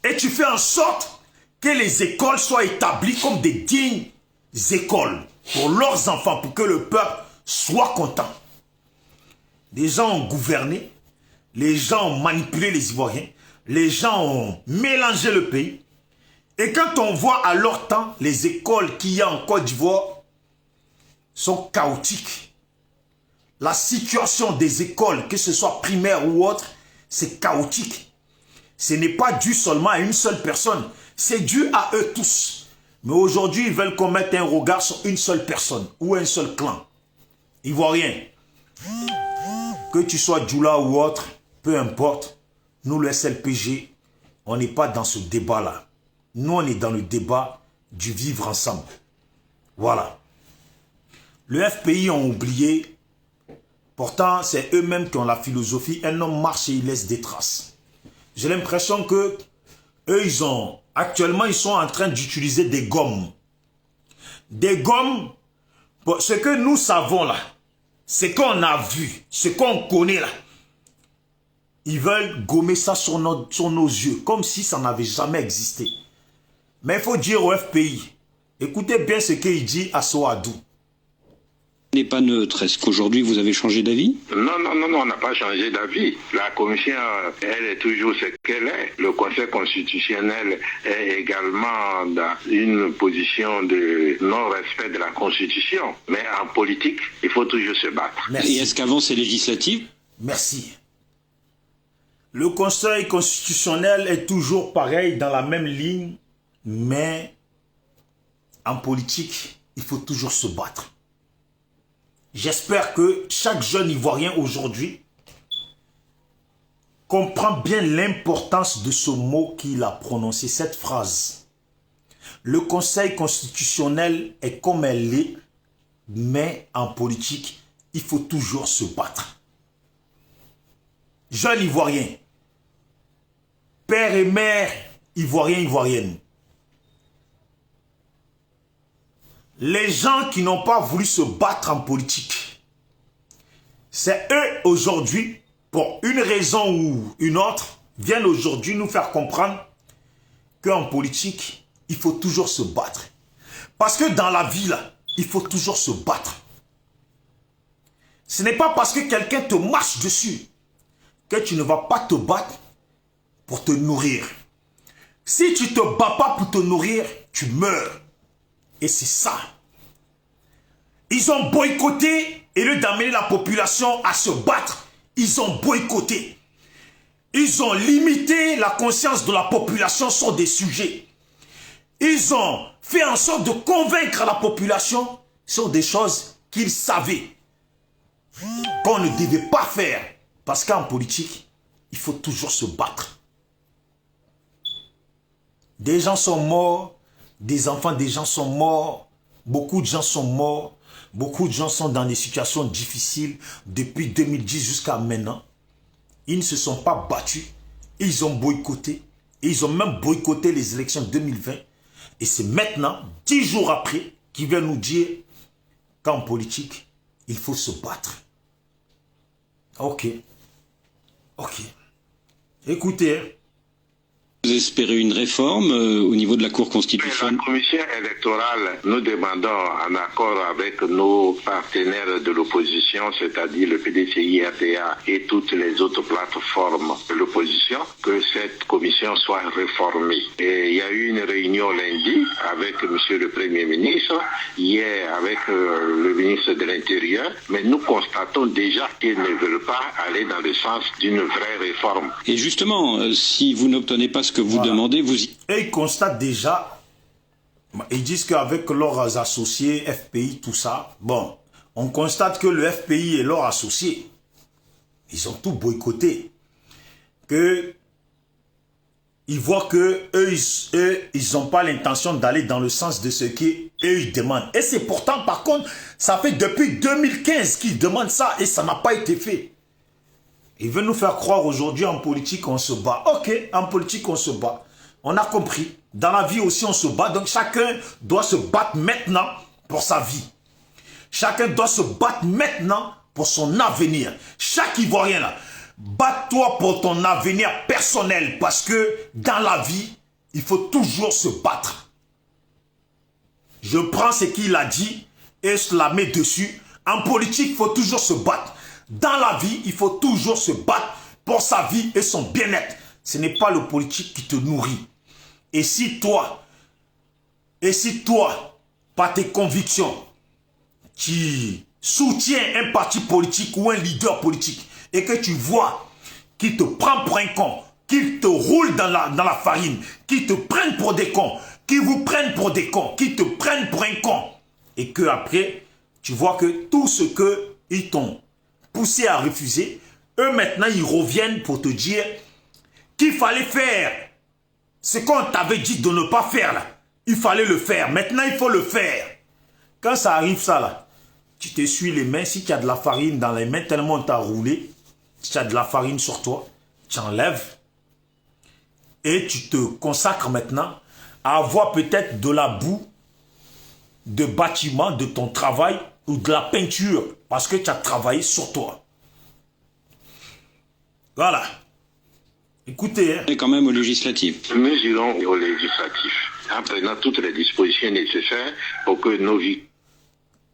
Et tu fais en sorte que les écoles soient établies comme des dignes écoles pour leurs enfants, pour que le peuple soit content. Les gens ont gouverné, les gens ont manipulé les Ivoiriens, les gens ont mélangé le pays. Et quand on voit à leur temps, les écoles qu'il y a en Côte d'Ivoire sont chaotiques. La situation des écoles, que ce soit primaire ou autre, c'est chaotique. Ce n'est pas dû seulement à une seule personne, c'est dû à eux tous. Mais aujourd'hui, ils veulent qu'on mette un regard sur une seule personne ou un seul clan. Ivoirien. Que tu sois Djoula ou autre, peu importe, nous le SLPG, on n'est pas dans ce débat-là. Nous, on est dans le débat du vivre ensemble. Voilà. Le FPI ont oublié, pourtant c'est eux-mêmes qui ont la philosophie, un homme marche et il laisse des traces. J'ai l'impression que eux, actuellement, ils sont en train d'utiliser des gommes. Des gommes, ce que nous savons là, ce qu'on a vu, ce qu'on connaît là, ils veulent gommer ça sur nos yeux, comme si ça n'avait jamais existé. Mais il faut dire au FPI, écoutez bien ce qu'il dit à Soadou. N'est pas neutre. Est-ce qu'aujourd'hui vous avez changé d'avis? Non, on n'a pas changé d'avis. La commission, elle est toujours ce qu'elle est. Le Conseil constitutionnel est également dans une position de non-respect de la Constitution. Mais en politique, il faut toujours se battre. Merci. Et est-ce qu'avant ces législatives? Merci. Le Conseil constitutionnel est toujours pareil, dans la même ligne, mais en politique, il faut toujours se battre. J'espère que chaque jeune Ivoirien aujourd'hui comprend bien l'importance de ce mot qu'il a prononcé, cette phrase. Le Conseil constitutionnel est comme elle est, mais en politique, il faut toujours se battre. Jeunes Ivoiriens, père et mère Ivoiriens, Ivoiriennes, les gens qui n'ont pas voulu se battre en politique, c'est eux aujourd'hui, pour une raison ou une autre, viennent aujourd'hui nous faire comprendre qu'en politique, il faut toujours se battre. Parce que dans la vie, là, il faut toujours se battre. Ce n'est pas parce que quelqu'un te marche dessus que tu ne vas pas te battre pour te nourrir. Si tu ne te bats pas pour te nourrir, tu meurs. Et c'est ça. Ils ont boycotté, et lieu d'amener la population à se battre, ils ont boycotté. Ils ont limité la conscience de la population sur des sujets. Ils ont fait en sorte de convaincre la population sur des choses qu'ils savaient qu'on ne devait pas faire. Parce qu'en politique, il faut toujours se battre. Des gens sont morts, des enfants des gens sont morts, beaucoup de gens sont morts, beaucoup de gens sont dans des situations difficiles depuis 2010 jusqu'à maintenant. Ils ne se sont pas battus, ils ont boycotté, et ils ont même boycotté les élections 2020. Et c'est maintenant, 10 jours après, qu'ils viennent nous dire qu'en politique, il faut se battre. Ok. Ok. Écoutez. Vous espérez une réforme au niveau de la Cour constitutionnelle? La commission électorale, nous demandons en accord avec nos partenaires de l'opposition, c'est-à-dire le PDCI, RDA et toutes les autres plateformes de l'opposition, que cette commission soit réformée. Et il y a eu une réunion lundi avec monsieur le Premier ministre, hier avec le ministre de l'Intérieur, mais nous constatons déjà qu'ils ne veulent pas aller dans le sens d'une vraie réforme. Et justement, si vous n'obtenez pas ce que vous demandez, vous y... Et ils constatent déjà, ils disent qu'avec leurs associés, FPI, tout ça, bon, on constate que le FPI et leurs associés, ils ont tout boycotté. Que ils voient que eux, ils n'ont pas l'intention d'aller dans le sens de ce qu'eux, ils demandent. Et c'est pourtant, par contre, ça fait depuis 2015 qu'ils demandent ça et ça n'a pas été fait. Ils veulent nous faire croire aujourd'hui en politique, on se bat. Ok, en politique, on se bat. On a compris. Dans la vie aussi, on se bat. Donc, chacun doit se battre maintenant pour sa vie. Chacun doit se battre maintenant pour son avenir. Chaque Ivoirien là, bats-toi pour ton avenir personnel parce que dans la vie, il faut toujours se battre. Je prends ce qu'il a dit et je la mets dessus. En politique, il faut toujours se battre. Dans la vie, il faut toujours se battre pour sa vie et son bien-être. Ce n'est pas le politique qui te nourrit. Et si toi, par tes convictions, tu soutiens un parti politique ou un leader politique et que tu vois qu'il te prend pour un con, qu'il te roule dans la farine, qu'il te prenne pour des cons, qu'ils vous prennent pour des cons, qu'ils te prennent pour un con, et que après tu vois que tout ce qu'ils t'ont poussé à refuser, eux maintenant ils reviennent pour te dire qu'il fallait faire ce qu'on t'avait dit de ne pas faire là. Il fallait le faire, maintenant il faut le faire. Quand ça arrive ça là, tu t'essuies les mains, si tu as de la farine dans les mains tellement on t'a roulé, si tu as de la farine sur toi, tu enlèves et tu te consacres maintenant à avoir peut-être de la boue de bâtiment, de ton travail ou de la peinture parce que tu as travaillé sur toi. Voilà. Écoutez. Et quand même aux législatives. Nous irons aux législatives en prenant toutes les dispositions nécessaires pour que nos vies...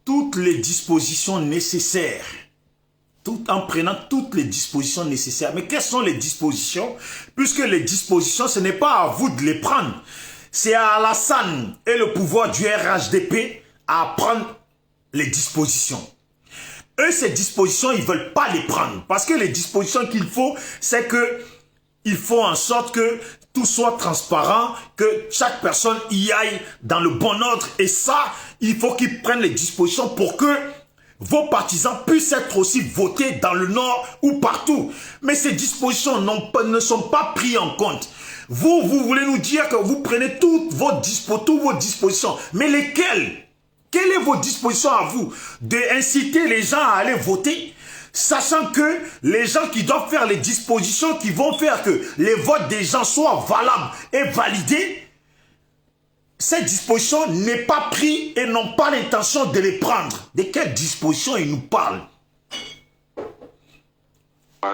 Toutes les dispositions nécessaires. En prenant toutes les dispositions nécessaires. Mais quelles sont les dispositions? Puisque les dispositions, ce n'est pas à vous de les prendre. C'est à Alassane et le pouvoir du RHDP à prendre les dispositions. Eux, ces dispositions, ils ne veulent pas les prendre. Parce que les dispositions qu'il faut, c'est que il faut en sorte que tout soit transparent, que chaque personne y aille dans le bon ordre. Et ça, il faut qu'ils prennent les dispositions pour que vos partisans puissent être aussi votés dans le Nord ou partout. Mais ces dispositions ne sont pas prises en compte. Vous voulez nous dire que vous prenez toutes vos dispositions. Mais lesquelles? Quelles sont vos dispositions à vous? D'inciter les gens à aller voter, sachant que les gens qui doivent faire les dispositions qui vont faire que les votes des gens soient valables et validés, cette disposition n'est pas prise et n'ont pas l'intention de les prendre. De quelles dispositions ils nous parlent?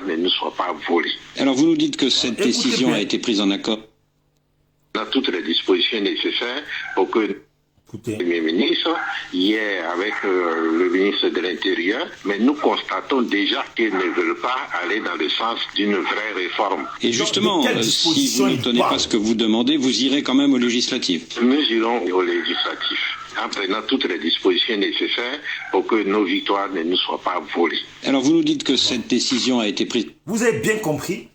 ne nous soit pas volés. Alors vous nous dites que cette décision a été prise en accord. On a toutes les dispositions nécessaires pour que le Premier ministre, hier avec le ministre de l'Intérieur, mais nous constatons déjà qu'ils ne veulent pas aller dans le sens d'une vraie réforme. Et justement, si vous ne tenez pas ce que vous demandez, vous irez quand même aux législatives. Nous irons aux législatives en prenant toutes les dispositions nécessaires pour que nos victoires ne nous soient pas volées. Alors vous nous dites que cette décision a été prise. Vous avez bien compris?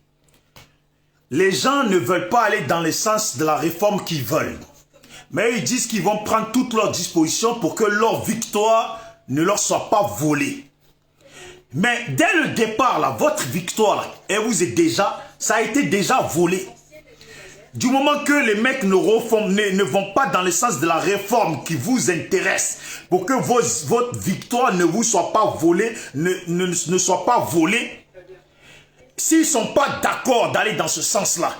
Les gens ne veulent pas aller dans le sens de la réforme qu'ils veulent. Mais ils disent qu'ils vont prendre toutes leurs dispositions pour que leur victoire ne leur soit pas volée. Mais dès le départ, là, votre victoire, ça a été déjà volé. Du moment que les mecs ne vont pas dans le sens de la réforme qui vous intéresse, pour que votre victoire ne vous soit pas volée, ne soit pas volée, s'ils ne sont pas d'accord d'aller dans ce sens-là,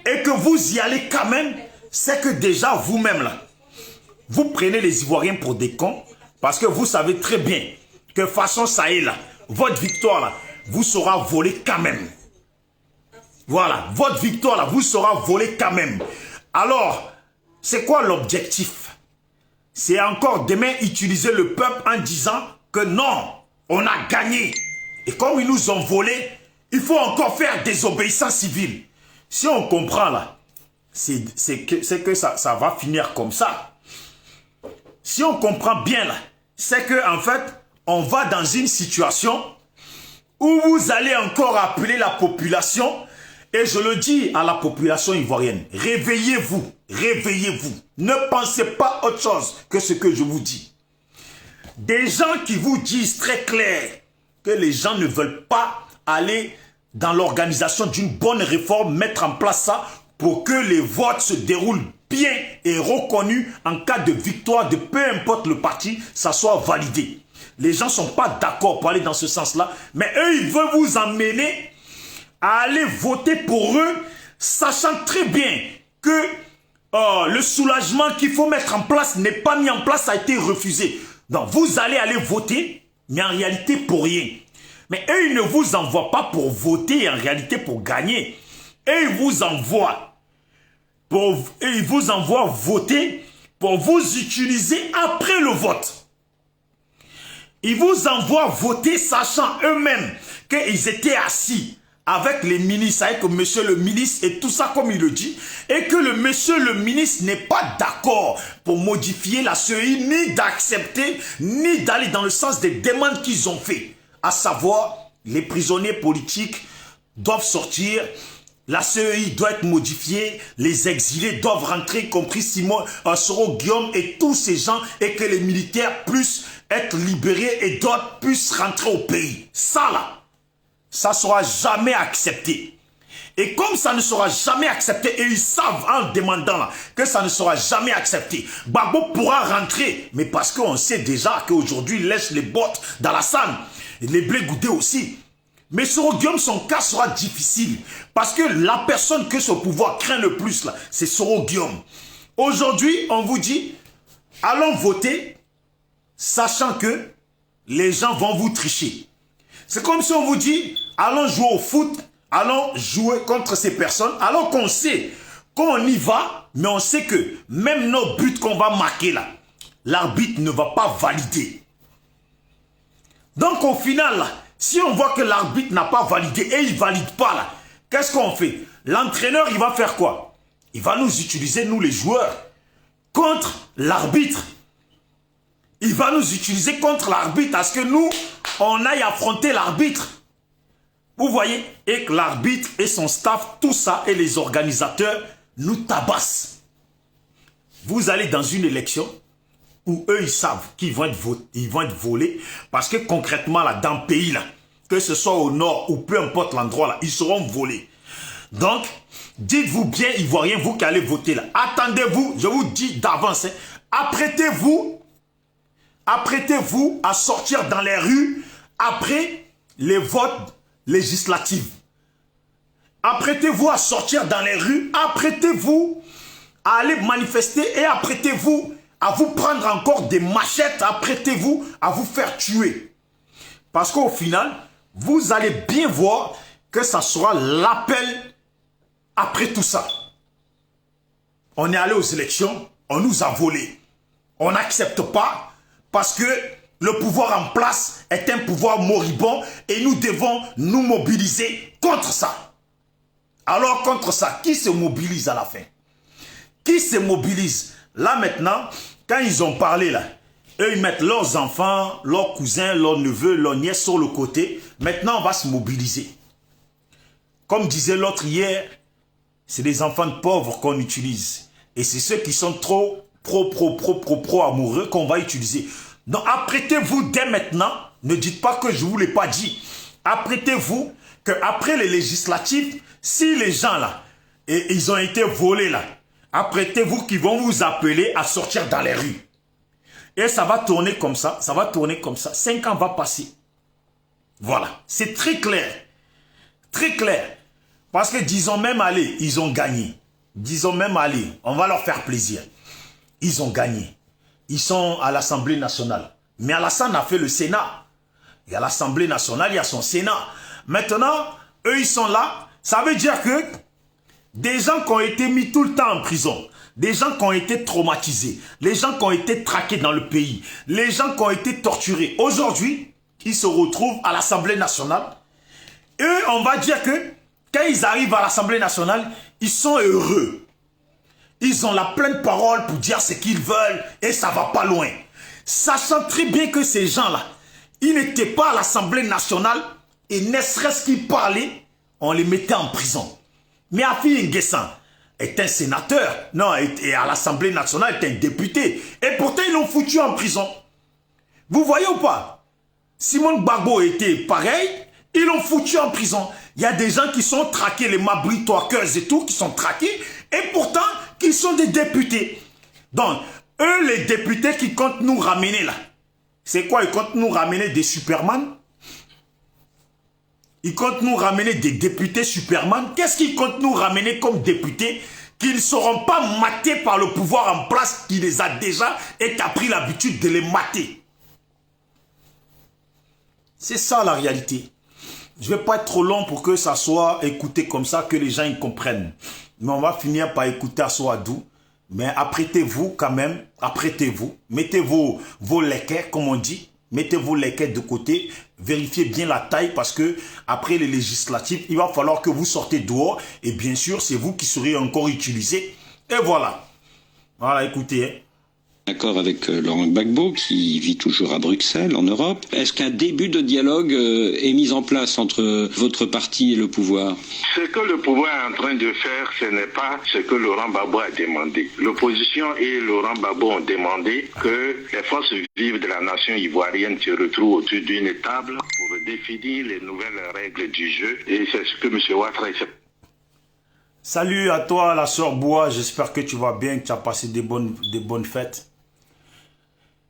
et que vous y allez quand même, c'est que déjà vous-même là, vous prenez les Ivoiriens pour des cons, parce que vous savez très bien que façon ça est là, votre victoire là, vous sera volée quand même. Voilà, votre victoire là, vous sera volée quand même. Alors, c'est quoi l'objectif? C'est encore demain utiliser le peuple en disant que non, on a gagné. Et comme ils nous ont volé, il faut encore faire désobéissance civile. Si on comprend là, c'est que ça va finir comme ça. Si on comprend bien là, c'est que en fait, on va dans une situation où vous allez encore appeler la population, et je le dis à la population ivoirienne, réveillez-vous, réveillez-vous. Ne pensez pas autre chose que ce que je vous dis. Des gens qui vous disent très clair que les gens ne veulent pas aller dans l'organisation d'une bonne réforme, mettre en place ça, pour que les votes se déroulent bien et reconnus en cas de victoire de peu importe le parti, ça soit validé. Les gens ne sont pas d'accord pour aller dans ce sens-là, mais eux, ils veulent vous emmener à aller voter pour eux, sachant très bien que le soulagement qu'il faut mettre en place n'est pas mis en place, ça a été refusé. Donc, vous allez aller voter, mais en réalité pour rien. Mais eux, ils ne vous envoient pas pour voter, en réalité pour gagner. Et ils vous envoient voter pour vous utiliser après le vote. Ils vous envoient voter sachant eux-mêmes qu'ils étaient assis avec les ministres, avec monsieur le ministre et tout ça comme il le dit, et que le monsieur le ministre n'est pas d'accord pour modifier la CEI, ni d'accepter, ni d'aller dans le sens des demandes qu'ils ont fait. À savoir, les prisonniers politiques doivent sortir, la CEI doit être modifiée, les exilés doivent rentrer, y compris Soro Guillaume et tous ces gens, et que les militaires puissent être libérés et d'autres puissent rentrer au pays. Ça là, ça ne sera jamais accepté. Et comme ça ne sera jamais accepté, et ils savent en demandant là, que ça ne sera jamais accepté, Gbagbo pourra rentrer, mais parce qu'on sait déjà qu'aujourd'hui il laisse les bottes dans la salle, et les blés goudés aussi. Mais Soro Guillaume, son cas sera difficile, parce que la personne que ce pouvoir craint le plus là, c'est Soro Guillaume. Aujourd'hui, on vous dit, allons voter, sachant que les gens vont vous tricher. C'est comme si on vous dit, allons jouer au foot, allons jouer contre ces personnes, alors qu'on sait qu'on y va, mais on sait que même nos buts qu'on va marquer là, l'arbitre ne va pas valider. Donc au final, là, si on voit que l'arbitre n'a pas validé et il ne valide pas là, qu'est-ce qu'on fait? L'entraîneur, il va faire quoi? Il va nous utiliser, nous les joueurs, contre l'arbitre. Il va nous utiliser contre l'arbitre parce que nous, on aille affronter l'arbitre. Vous voyez? Et que l'arbitre et son staff, tout ça, et les organisateurs nous tabassent. Vous allez dans une élection où eux, ils savent qu'ils vont être volés. Parce que concrètement, là, dans le pays, là, que ce soit au nord ou peu importe l'endroit, là, ils seront volés. Donc, dites-vous bien, Ivoiriens, vous qui allez voter là. Attendez-vous, je vous dis d'avance, hein, apprêtez-vous à sortir dans les rues après les votes législatifs. Apprêtez-vous à sortir dans les rues, apprêtez-vous à aller manifester et apprêtez-vous à vous prendre encore des machettes, apprêtez-vous à vous faire tuer. Parce qu'au final, vous allez bien voir que ça sera l'appel après tout ça. On est allé aux élections, on nous a volé. On n'accepte pas parce que le pouvoir en place est un pouvoir moribond et nous devons nous mobiliser contre ça. Alors contre ça, qui se mobilise à la fin? Qui se mobilise? Là maintenant, quand ils ont parlé là, eux ils mettent leurs enfants, leurs cousins, leurs neveux, leurs nièces sur le côté. Maintenant on va se mobiliser. Comme disait l'autre hier, c'est des enfants de pauvres qu'on utilise. Et c'est ceux qui sont trop pro amoureux qu'on va utiliser. Donc apprêtez-vous dès maintenant, ne dites pas que je ne vous l'ai pas dit. Apprêtez-vous qu'après les législatives, si les gens là, et ils ont été volés là, apprêtez-vous qu'ils vont vous appeler à sortir dans les rues. Et ça va tourner comme ça, ça va tourner comme ça. 5 ans va passer. Voilà, c'est très clair. Très clair. Parce que disons même aller, ils ont gagné. Disons même aller, on va leur faire plaisir. Ils ont gagné. Ils sont à l'Assemblée nationale. Mais Alassane a fait le Sénat. Et à l'Assemblée nationale, il y a son Sénat. Maintenant, eux, ils sont là. Ça veut dire que des gens qui ont été mis tout le temps en prison, des gens qui ont été traumatisés, les gens qui ont été traqués dans le pays, les gens qui ont été torturés, aujourd'hui, ils se retrouvent à l'Assemblée nationale. Eux, on va dire que quand ils arrivent à l'Assemblée nationale, ils sont heureux. Ils ont la pleine parole pour dire ce qu'ils veulent et ça va pas loin. Sachant très bien que ces gens-là, ils n'étaient pas à l'Assemblée nationale et ne serait-ce qu'ils parlaient, on les mettait en prison. Mais Afi N'Guessan est un sénateur, non, et à l'Assemblée nationale est un député. Et pourtant, ils l'ont foutu en prison. Vous voyez ou pas? Simone Gbagbo était pareil Ils l'ont foutu en prison. Il y a des gens qui sont traqués, les mabritoqueurs et tout, qui sont traqués, et pourtant, qui sont des députés. Donc, eux, les députés qui comptent nous ramener là, c'est quoi? Ils comptent nous ramener des Superman? Ils comptent nous ramener des députés Superman? Qu'est-ce qu'ils comptent nous ramener comme députés qui ne seront pas matés par le pouvoir en place qui les a déjà et qui a pris l'habitude de les mater? C'est ça la réalité. Je ne vais pas être trop long pour que ça soit écouté comme ça, que les gens y comprennent. Mais on va finir par écouter à Soadou. Mais apprêtez-vous quand même, apprêtez-vous. Mettez vos lequets, comme on dit. Mettez vos lequets de côté. Vérifiez bien la taille parce que après les législatives, il va falloir que vous sortez dehors. Et bien sûr, c'est vous qui serez encore utilisés. Et voilà. Voilà, écoutez. Hein. D'accord avec Laurent Gbagbo, qui vit toujours à Bruxelles, en Europe. Est-ce qu'un début de dialogue est mis en place entre votre parti et le pouvoir? Ce que le pouvoir est en train de faire, ce n'est pas ce que Laurent Gbagbo a demandé. L'opposition et Laurent Gbagbo ont demandé que les forces vives de la nation ivoirienne se retrouvent autour d'une table pour définir les nouvelles règles du jeu. Et c'est ce que M. Ouattara essaie. Salut à toi, la sœur Bois. J'espère que tu vas bien, que tu as passé des bonnes fêtes.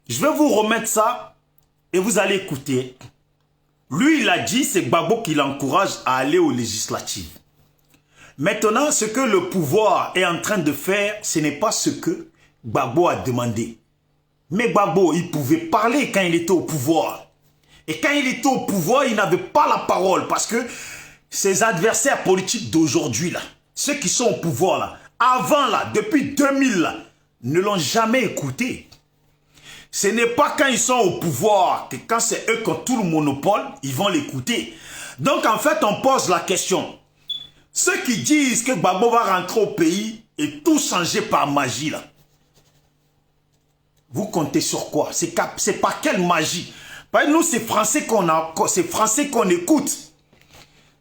Je vais vous remettre ça et vous allez écouter. Lui, il a dit, c'est Gbagbo qui l'encourage à aller aux législatives. Maintenant, ce que le pouvoir est en train de faire, ce n'est pas ce que Gbagbo a demandé. Mais Gbagbo, il pouvait parler quand il était au pouvoir. Et quand il était au pouvoir, il n'avait pas la parole parce que ses adversaires politiques d'aujourd'hui, là, ceux qui sont au pouvoir, là, avant, là, depuis 2000, là, ne l'ont jamais écouté. Ce n'est pas quand ils sont au pouvoir que quand c'est eux qui ont tout le monopole, ils vont l'écouter. Donc en fait, on pose la question. Ceux qui disent que Gbagbo va rentrer au pays et tout changer par magie, là, vous comptez sur quoi? C'est pas quelle magie? Nous, c'est français qu'on écoute.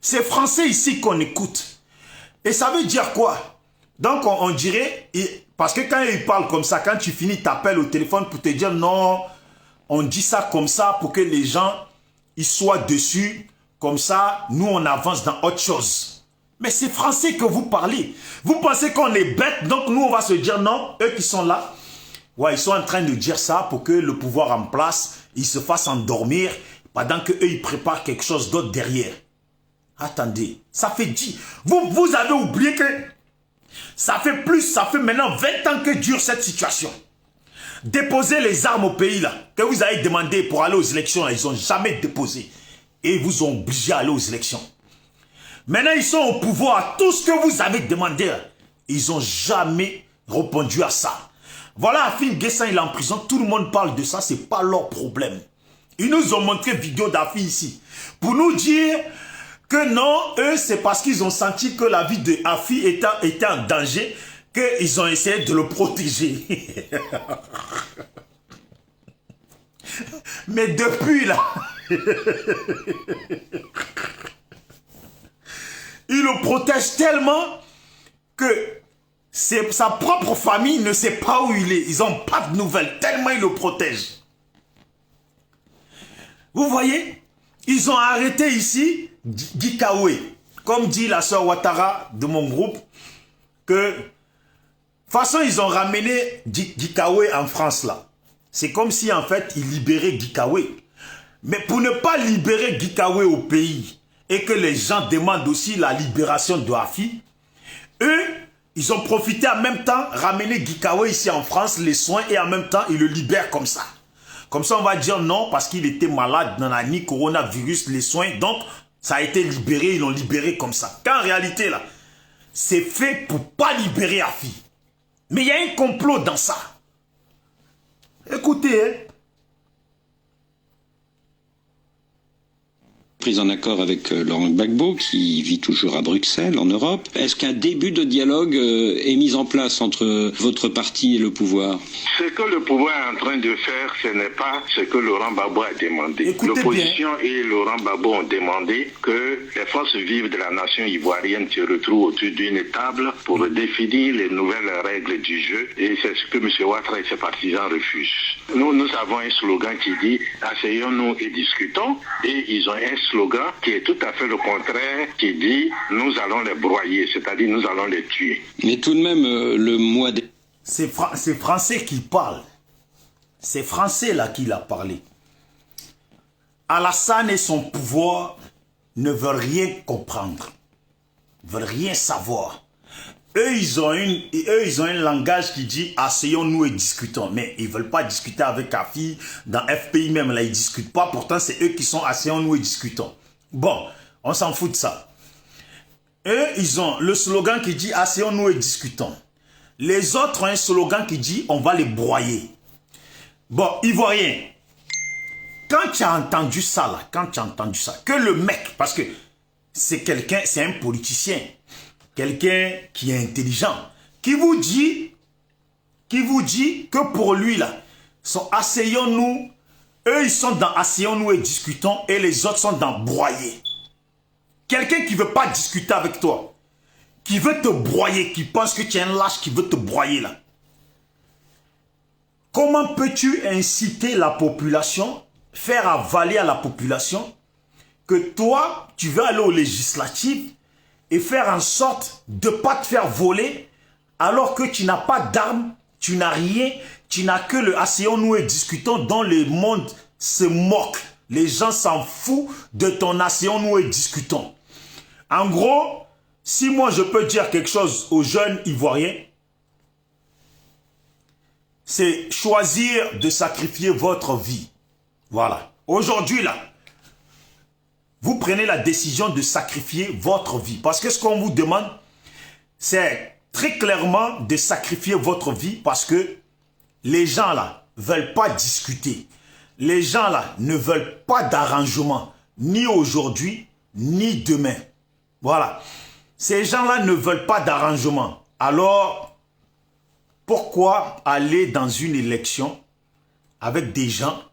C'est français ici qu'on écoute. Et ça veut dire quoi? Donc on dirait... Parce que quand il parle comme ça, quand tu finis, tu appelles au téléphone pour te dire non, on dit ça comme ça pour que les gens ils soient dessus. Comme ça, nous, on avance dans autre chose. Mais c'est français que vous parlez. Vous pensez qu'on est bête, donc nous, on va se dire non, eux qui sont là, ouais, ils sont en train de dire ça pour que le pouvoir en place, ils se fassent endormir pendant qu'eux, ils préparent quelque chose d'autre derrière. Attendez, ça fait 10. Vous avez oublié que ça fait maintenant 20 ans que dure cette situation. Déposer les armes au pays là, que vous avez demandé pour aller aux élections, là, ils n'ont jamais déposé. Et ils vous ont obligé à aller aux élections. Maintenant, ils sont au pouvoir. Tout ce que vous avez demandé, là, ils n'ont jamais répondu à ça. Voilà, Afin Guessin, il est en prison. Tout le monde parle de ça, ce n'est pas leur problème. Ils nous ont montré vidéo d'Afin ici. Pour nous dire... que non, eux, c'est parce qu'ils ont senti que la vie de Afi était en danger qu'ils ont essayé de le protéger. Mais depuis là, ils le protègent tellement que sa propre famille ne sait pas où il est. Ils n'ont pas de nouvelles, tellement ils le protègent. Vous voyez, ils ont arrêté ici Gikawe, comme dit la sœur Ouattara de mon groupe, que de toute façon ils ont ramené Gikawe en France là. C'est comme si en fait ils libéraient Gikawe. Mais pour ne pas libérer Gikawe au pays et que les gens demandent aussi la libération de Afi, eux, ils ont profité en même temps, ramener Gikawe ici en France, les soins, et en même temps ils le libèrent comme ça. Comme ça on va dire non parce qu'il était malade dans la nuit, coronavirus, les soins, donc ça a été libéré, ils l'ont libéré comme ça. Qu'en réalité, là, c'est fait pour pas libérer Afi. Mais il y a un complot dans ça. Écoutez, hein. Prise en accord avec Laurent Gbagbo, qui vit toujours à Bruxelles, en Europe. Est-ce qu'un début de dialogue est mis en place entre votre parti et le pouvoir? Ce que le pouvoir est en train de faire, ce n'est pas ce que Laurent Gbagbo a demandé. L'opposition et Laurent Gbagbo ont demandé que les forces vives de la nation ivoirienne se retrouvent autour d'une table pour définir les nouvelles règles du jeu et c'est ce que M. Ouattara et ses partisans refusent. Nous avons un slogan qui dit « Asseyons-nous et discutons » et ils ont un slogan qui est tout à fait le contraire qui dit « Nous allons les broyer », c'est-à-dire nous allons les tuer. Mais tout de même, le mois de... C'est français qui parle. C'est français là qui l'a parlé. Alassane et son pouvoir ne veulent rien comprendre. Ils veulent rien savoir. Eux, ils ont un langage qui dit asseyons-nous et discutons. Mais ils ne veulent pas discuter avec Afi. Dans FPI même, là, ils ne discutent pas. Pourtant, c'est eux qui sont asseyons-nous et discutons. Bon, on s'en fout de ça. Eux, ils ont le slogan qui dit asseyons-nous et discutons. Les autres ont un slogan qui dit on va les broyer. Bon, Ivoirien, quand tu as entendu ça, là, que le mec, parce que c'est quelqu'un, c'est un politicien, quelqu'un qui est intelligent, qui vous dit que pour lui, là, sont asseyons-nous, eux, ils sont dans asseyons-nous et discutons, et les autres sont dans broyer. Quelqu'un qui ne veut pas discuter avec toi, qui veut te broyer, qui pense que tu es un lâche, qui veut te broyer, là. Comment peux-tu inciter la population, faire avaler à la population que toi, tu veux aller aux législatives et faire en sorte de ne pas te faire voler alors que tu n'as pas d'armes, tu n'as rien, tu n'as que le asseyons-nous et discutons dont le monde se moque. Les gens s'en foutent de ton asseyons-nous et discutons. En gros, si moi je peux dire quelque chose aux jeunes Ivoiriens, c'est choisir de sacrifier votre vie. Voilà. Aujourd'hui, là, vous prenez la décision de sacrifier votre vie. Parce que ce qu'on vous demande, c'est très clairement de sacrifier votre vie parce que les gens, là, ne veulent pas discuter. Les gens, là, ne veulent pas d'arrangement, ni aujourd'hui, ni demain. Voilà. Ces gens-là ne veulent pas d'arrangement. Alors, pourquoi aller dans une élection avec des gens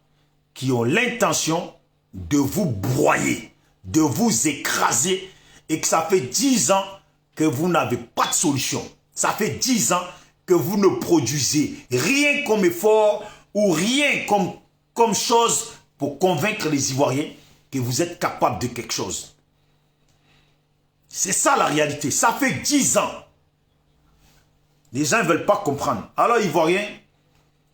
qui ont l'intention de vous broyer, de vous écraser et que ça fait 10 ans que vous n'avez pas de solution. Ça fait 10 ans que vous ne produisez rien comme effort ou rien comme chose pour convaincre les Ivoiriens que vous êtes capable de quelque chose. C'est ça la réalité. Ça fait 10 ans. Les gens ne veulent pas comprendre. Alors, Ivoirien,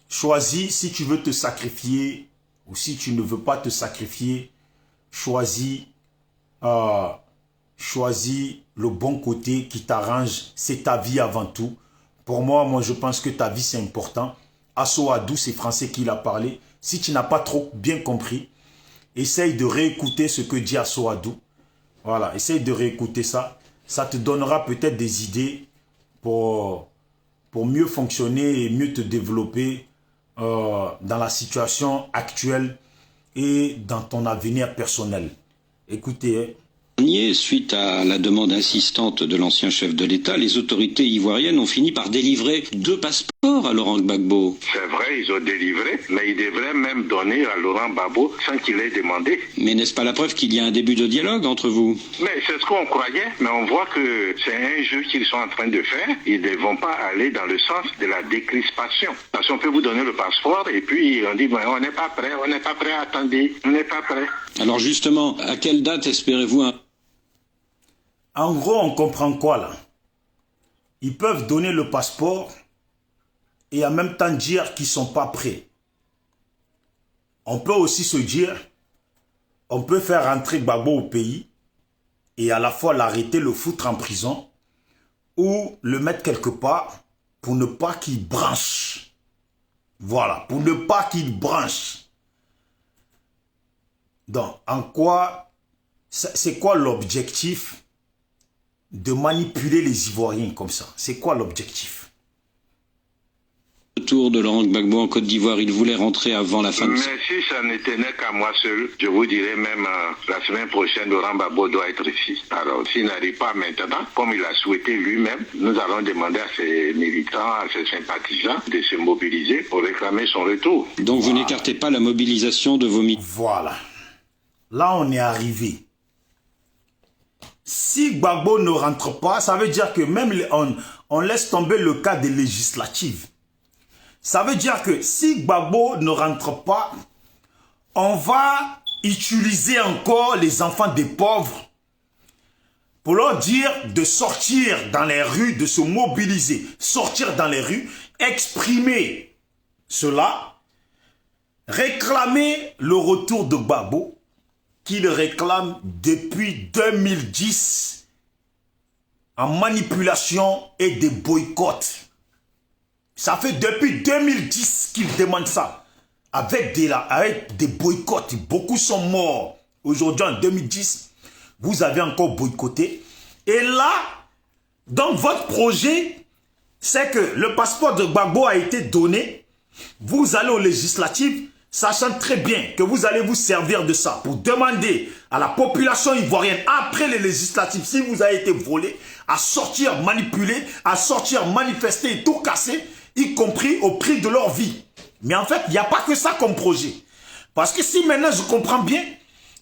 choisis si tu veux te sacrifier ou si tu ne veux pas te sacrifier. Choisis le bon côté qui t'arrange. C'est ta vie avant tout. Pour moi, je pense que ta vie, c'est important. Assoadou, c'est français qui l'a parlé. Si tu n'as pas trop bien compris, essaye de réécouter ce que dit Assoadou. Voilà, essaye de réécouter ça. Ça te donnera peut-être des idées pour mieux fonctionner et mieux te développer dans la situation actuelle et dans ton avenir personnel. Écoutez. Suite à la demande insistante de l'ancien chef de l'État, les autorités ivoiriennes ont fini par délivrer 2 passeports à Laurent Gbagbo. C'est vrai, ils ont délivré, mais ils devraient même donner à Laurent Gbagbo sans qu'il ait demandé. Mais n'est-ce pas la preuve qu'il y a un début de dialogue entre vous? Mais c'est ce qu'on croyait, mais on voit que c'est un jeu qu'ils sont en train de faire. Ils ne vont pas aller dans le sens de la décrispation. Parce qu'on peut vous donner le passeport et puis on dit bon, on n'est pas prêt, attendez, on n'est pas prêt. Alors justement, à quelle date espérez-vous un... En gros, on comprend quoi là? Ils peuvent donner le passeport et en même temps dire qu'ils ne sont pas prêts. On peut aussi se dire, on peut faire rentrer Gbagbo au pays et à la fois l'arrêter, le foutre en prison ou le mettre quelque part pour ne pas qu'il branche. Voilà, pour ne pas qu'il branche. Donc, en quoi, c'est quoi l'objectif de manipuler les Ivoiriens comme ça? C'est quoi l'objectif? Retour de Laurent Gbagbo en Côte d'Ivoire, il voulait rentrer avant la fin de... Mais si ça ne tenait qu'à moi seul, je vous dirais même la semaine prochaine, Laurent Gbagbo doit être ici. Alors, s'il n'arrive pas maintenant, comme il a souhaité lui-même, nous allons demander à ses militants, à ses sympathisants de se mobiliser pour réclamer son retour. Donc vous n'écartez pas la mobilisation de vos militants? Voilà. Là, on est arrivé. si Gbagbo ne rentre pas, ça veut dire que même on laisse tomber le cas des législatives. Ça veut dire que si Gbagbo ne rentre pas, on va utiliser encore les enfants des pauvres pour leur dire de sortir dans les rues, de se mobiliser, sortir dans les rues, exprimer cela, réclamer le retour de Gbagbo, qu'il réclame depuis 2010 en manipulation et des boycotts. Ça fait depuis 2010 qu'il demande ça, avec des boycotts. Beaucoup sont morts. Aujourd'hui, en 2010, vous avez encore boycotté. Et là, dans votre projet, c'est que le passeport de Gbagbo a été donné. Vous allez aux législatives, sachant très bien que vous allez vous servir de ça pour demander à la population ivoirienne, après les législatives, si vous avez été volé, à sortir manipuler, à sortir manifester et tout casser, y compris au prix de leur vie. Mais en fait, il n'y a pas que ça comme projet. Parce que si maintenant je comprends bien,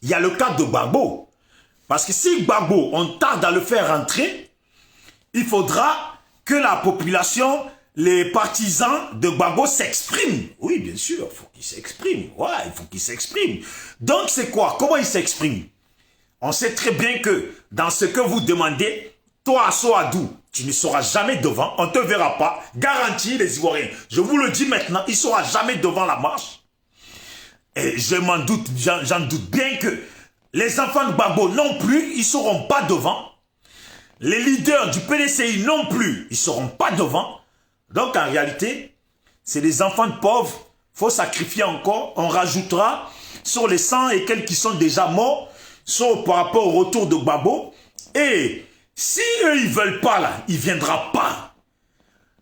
il y a le cas de Gbagbo. Parce que si Gbagbo, on tarde à le faire rentrer, il faudra que la population, les partisans de Gbagbo s'expriment. Oui, bien sûr, il faut qu'ils s'expriment. Ouais, il faut qu'ils s'expriment. Donc, c'est quoi? Comment ils s'expriment? On sait très bien que dans ce que vous demandez, toi, Assoadou, tu ne seras jamais devant, on ne te verra pas. Garantie, les Ivoiriens. Je vous le dis maintenant, il ne sera jamais devant la marche. Et je m'en doute, j'en doute bien que les enfants de Gbagbo non plus, ils ne seront pas devant. Les leaders du PDCI non plus, ils ne seront pas devant. Donc en réalité, c'est les enfants de pauvres. Il faut sacrifier encore. On rajoutera sur les 100 et quelques qui sont déjà morts, par rapport au retour de Gbagbo. Et si eux, ils ne veulent pas là, il ne viendra pas.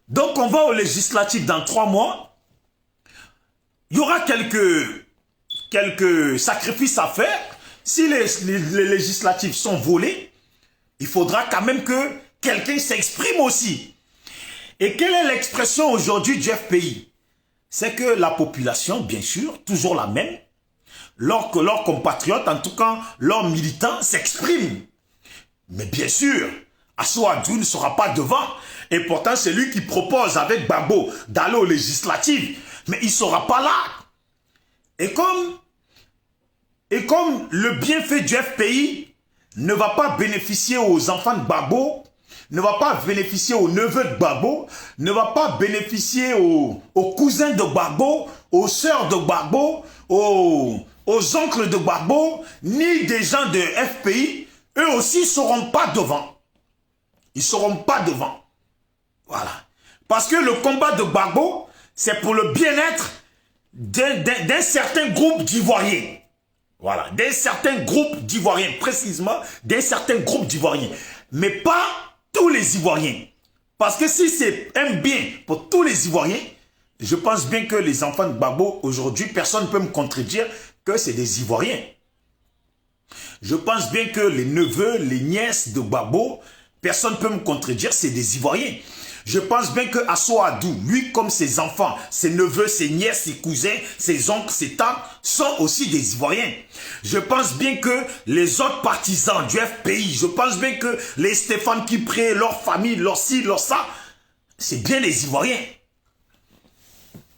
Donc on va aux législatives dans 3 mois. Il y aura quelques sacrifices à faire. Si les législatives sont volées, il faudra quand même que quelqu'un s'exprime aussi. Et quelle est l'expression aujourd'hui du FPI? C'est que la population, bien sûr, toujours la même, leurs compatriotes, en tout cas leurs militants, s'expriment. Mais bien sûr, Assoadou ne sera pas devant. Et pourtant, c'est lui qui propose avec Gbagbo d'aller aux législatives. Mais il ne sera pas là. Et comme le bienfait du FPI ne va pas bénéficier aux enfants de Gbagbo, ne va pas bénéficier aux neveux de Gbagbo, ne va pas bénéficier aux cousins de Gbagbo, aux sœurs de Gbagbo, aux oncles de Gbagbo, ni des gens de FPI, eux aussi ne seront pas devant. Ils ne seront pas devant. Voilà. Parce que le combat de Gbagbo, c'est pour le bien-être d'un certain groupe d'Ivoiriens. Voilà, d'un certain groupe d'Ivoiriens, précisément d'un certain groupe d'Ivoiriens. Mais pas tous les Ivoiriens. Parce que si c'est un bien pour tous les Ivoiriens, je pense bien que les enfants de Gbagbo, aujourd'hui, personne ne peut me contredire que c'est des Ivoiriens. Je pense bien que les neveux, les nièces de Gbagbo, personne ne peut me contredire, c'est des Ivoiriens. Je pense bien que Assoadou, lui comme ses enfants, ses neveux, ses nièces, ses cousins, ses oncles, ses tantes, sont aussi des Ivoiriens. Je pense bien que les autres partisans du FPI, je pense bien que les Stéphane Kipré, leur famille, leur ci, leur ça, c'est bien les Ivoiriens.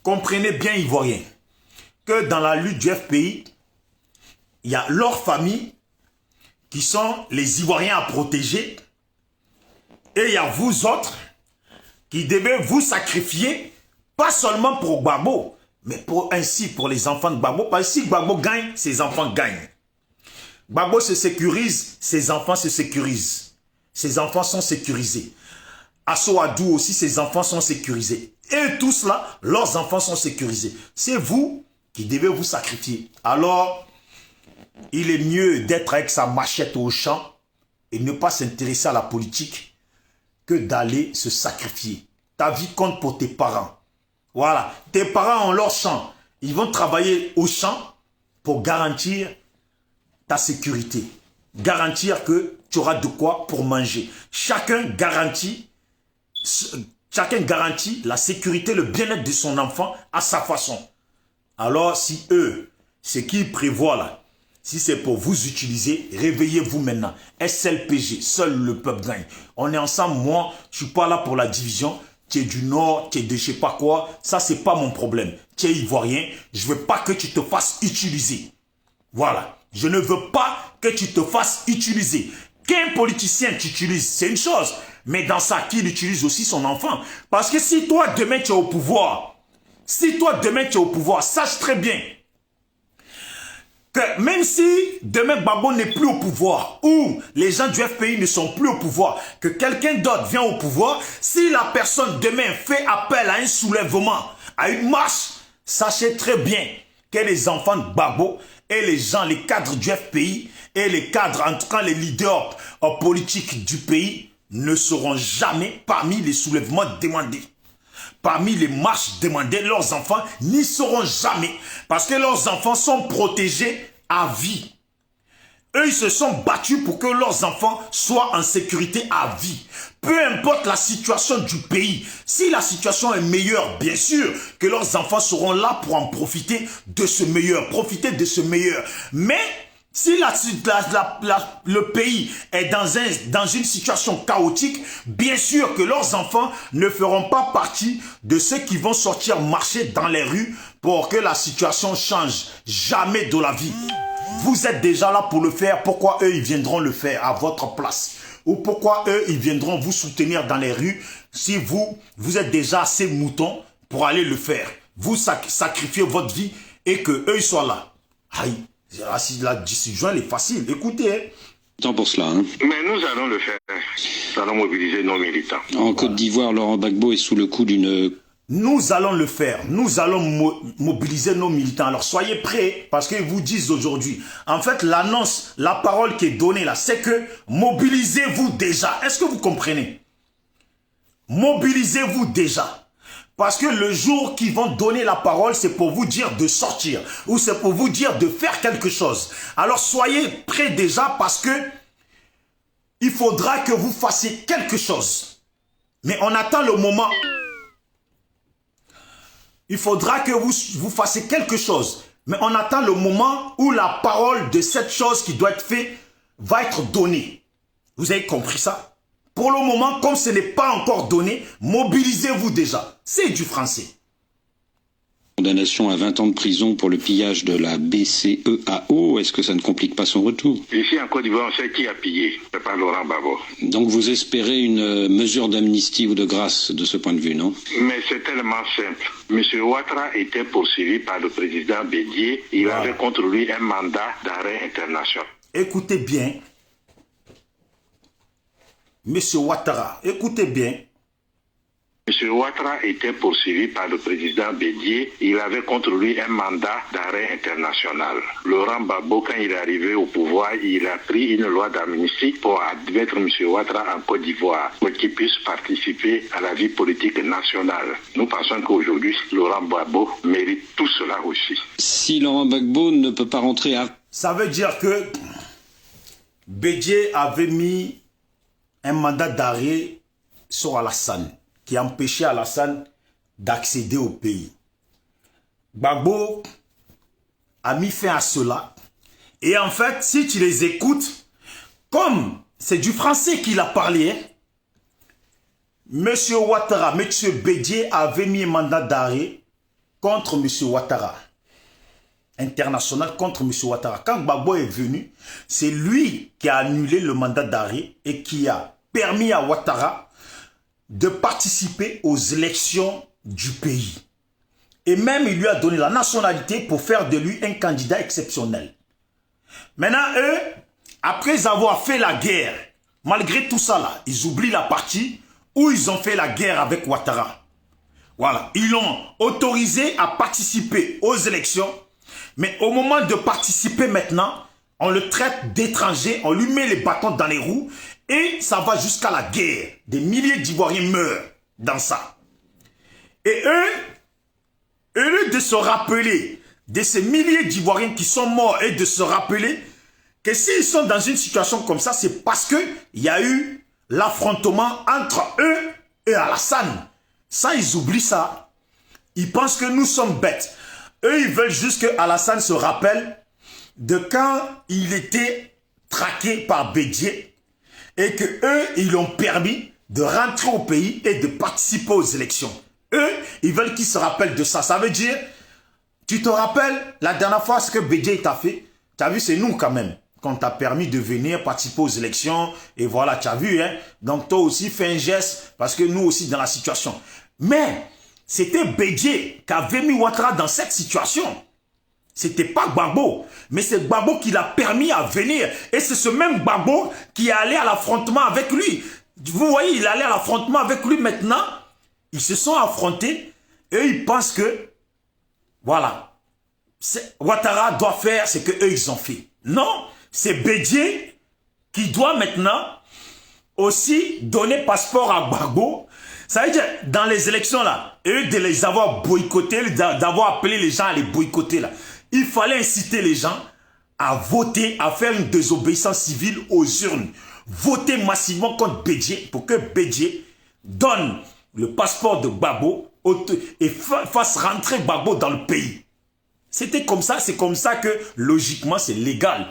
Comprenez bien, Ivoiriens, que dans la lutte du FPI, il y a leurs familles qui sont les Ivoiriens à protéger, et il y a vous autres qui devez vous sacrifier, pas seulement pour Gbagbo, mais ainsi pour les enfants de Gbagbo. Parce que si Gbagbo gagne, ses enfants gagnent. Gbagbo se sécurise, ses enfants se sécurisent. Ses enfants sont sécurisés. Assoadou aussi, ses enfants sont sécurisés. Et tout cela, leurs enfants sont sécurisés. C'est vous qui devez vous sacrifier. Alors, il est mieux d'être avec sa machette au champ et ne pas s'intéresser à la politique que d'aller se sacrifier. Ta vie compte pour tes parents. Voilà. Tes parents ont leur champ. Ils vont travailler au champ pour garantir ta sécurité. Garantir que tu auras de quoi pour manger. Chacun garantit la sécurité, le bien-être de son enfant à sa façon. Alors si eux, ce qu'ils prévoient là, Si c'est pour vous utiliser, réveillez-vous maintenant. SLPG, seul le peuple gagne. On est ensemble, moi, je suis pas là pour la division. Tu es du Nord, tu es de je sais pas quoi. Ça, c'est pas mon problème. Tu es ivoirien, je veux pas que tu te fasses utiliser. Voilà. Je ne veux pas que tu te fasses utiliser. Qu'un politicien t'utilise, c'est une chose. Mais dans ça, qu'il utilise aussi son enfant. Parce que si toi, demain, tu es au pouvoir, sache très bien que même si demain Gbagbo n'est plus au pouvoir, ou les gens du FPI ne sont plus au pouvoir, que quelqu'un d'autre vient au pouvoir, si la personne demain fait appel à un soulèvement, à une marche, sachez très bien que les enfants de Gbagbo et les gens, les cadres du FPI, et les cadres, en tout cas les leaders politiques du pays, ne seront jamais parmi les soulèvements demandés. Parmi les marches demandées, leurs enfants n'y seront jamais. Parce que leurs enfants sont protégés à vie. Eux, ils se sont battus pour que leurs enfants soient en sécurité à vie. Peu importe la situation du pays. Si la situation est meilleure, bien sûr que leurs enfants seront là pour en profiter de ce meilleur. Profiter de ce meilleur. Mais si le pays est dans une situation chaotique, bien sûr que leurs enfants ne feront pas partie de ceux qui vont sortir marcher dans les rues pour que la situation change. Jamais de la vie. Vous êtes déjà là pour le faire. Pourquoi eux, ils viendront le faire à votre place? Ou pourquoi eux, ils viendront vous soutenir dans les rues si vous êtes déjà assez mouton pour aller le faire? Vous sacrifiez votre vie et que eux, ils soient là. Aïe. La décision, elle est facile. Écoutez. Temps pour cela. Hein. Mais nous allons le faire. Nous allons mobiliser nos militants. En Côte d'Ivoire, Laurent Gbagbo est sous le coup d'une... Nous allons le faire. Nous allons mobiliser nos militants. Alors soyez prêts parce qu'ils vous disent aujourd'hui. En fait, l'annonce, la parole qui est donnée là, c'est que mobilisez-vous déjà. Est-ce que vous comprenez? Mobilisez-vous déjà. Parce que le jour qu'ils vont donner la parole, c'est pour vous dire de sortir. Ou c'est pour vous dire de faire quelque chose. Alors soyez prêts déjà parce que il faudra que vous fassiez quelque chose. Mais on attend le moment. Il faudra que vous fassiez quelque chose. Mais on attend le moment où la parole de cette chose qui doit être faite va être donnée. Vous avez compris ça? Pour le moment, comme ce n'est pas encore donné, mobilisez-vous déjà. C'est du français. Condamnation à 20 ans de prison pour le pillage de la BCEAO, est-ce que ça ne complique pas son retour? Ici en Côte d'Ivoire, on sait qui a pillé. C'est pas Laurent Gbagbo. Donc vous espérez une mesure d'amnistie ou de grâce de ce point de vue, non? Mais c'est tellement simple. M. Ouattara était poursuivi par le président Bédié. Il avait contre lui un mandat d'arrêt international. Écoutez bien. Monsieur Ouattara, écoutez bien. M. Ouattara était poursuivi par le président Bédié. Il avait contre lui un mandat d'arrêt international. Laurent Gbagbo, quand il est arrivé au pouvoir, il a pris une loi d'amnistie pour admettre M. Ouattara en Côte d'Ivoire pour qu'il puisse participer à la vie politique nationale. Nous pensons qu'aujourd'hui, Laurent Gbagbo mérite tout cela aussi. Si Laurent Gbagbo ne peut pas rentrer à... Ça veut dire que Bédié avait mis un mandat d'arrêt sur Alassane, qui empêchait Alassane d'accéder au pays. Gbagbo a mis fin à cela. Et en fait, si tu les écoutes, comme c'est du français qu'il a parlé, hein, Monsieur Ouattara, Monsieur Bédié avait mis un mandat d'arrêt contre Monsieur Ouattara. International contre M. Ouattara. Quand Gbagbo est venu, c'est lui qui a annulé le mandat d'arrêt et qui a permis à Ouattara de participer aux élections du pays. Et même il lui a donné la nationalité pour faire de lui un candidat exceptionnel. Maintenant, eux, après avoir fait la guerre, malgré tout ça là, ils oublient la partie où ils ont fait la guerre avec Ouattara. Voilà, ils l'ont autorisé à participer aux élections. Mais au moment de participer maintenant, on le traite d'étranger, on lui met les bâtons dans les roues et ça va jusqu'à la guerre. Des milliers d'Ivoiriens meurent dans ça. Et eux, au lieu de se rappeler de ces milliers d'Ivoiriens qui sont morts et de se rappeler que s'ils sont dans une situation comme ça, c'est parce qu'il y a eu l'affrontement entre eux et Alassane. Ça, ils oublient ça. Ils pensent que nous sommes bêtes. Eux, ils veulent juste que Alassane se rappelle de quand il était traqué par Bédié et que eux, ils l'ont permis de rentrer au pays et de participer aux élections. Eux, ils veulent qu'ils se rappellent de ça. Ça veut dire, tu te rappelles la dernière fois ce que Bédié t'a fait? Tu as vu, c'est nous quand même, qu'on t'a permis de venir participer aux élections. Et voilà, tu as vu, hein? Donc toi aussi, fais un geste, parce que nous aussi dans la situation. Mais, c'était Bédié qui avait mis Ouattara dans cette situation. C'était pas Gbagbo, mais c'est Gbagbo qui l'a permis à venir. Et c'est ce même Gbagbo qui est allé à l'affrontement avec lui. Vous voyez, il est allé à l'affrontement avec lui maintenant. Ils se sont affrontés et ils pensent que, voilà, Ouattara doit faire ce qu'eux ils ont fait. Non, c'est Bédié qui doit maintenant aussi donner passeport à Gbagbo. Ça veut dire, dans les élections là, eux de les avoir boycottés, d'avoir appelé les gens à les boycotter là, il fallait inciter les gens à voter, à faire une désobéissance civile aux urnes. Voter massivement contre Bédié pour que Bédié donne le passeport de Gbagbo et fasse rentrer Gbagbo dans le pays. C'était comme ça, c'est comme ça que logiquement c'est légal.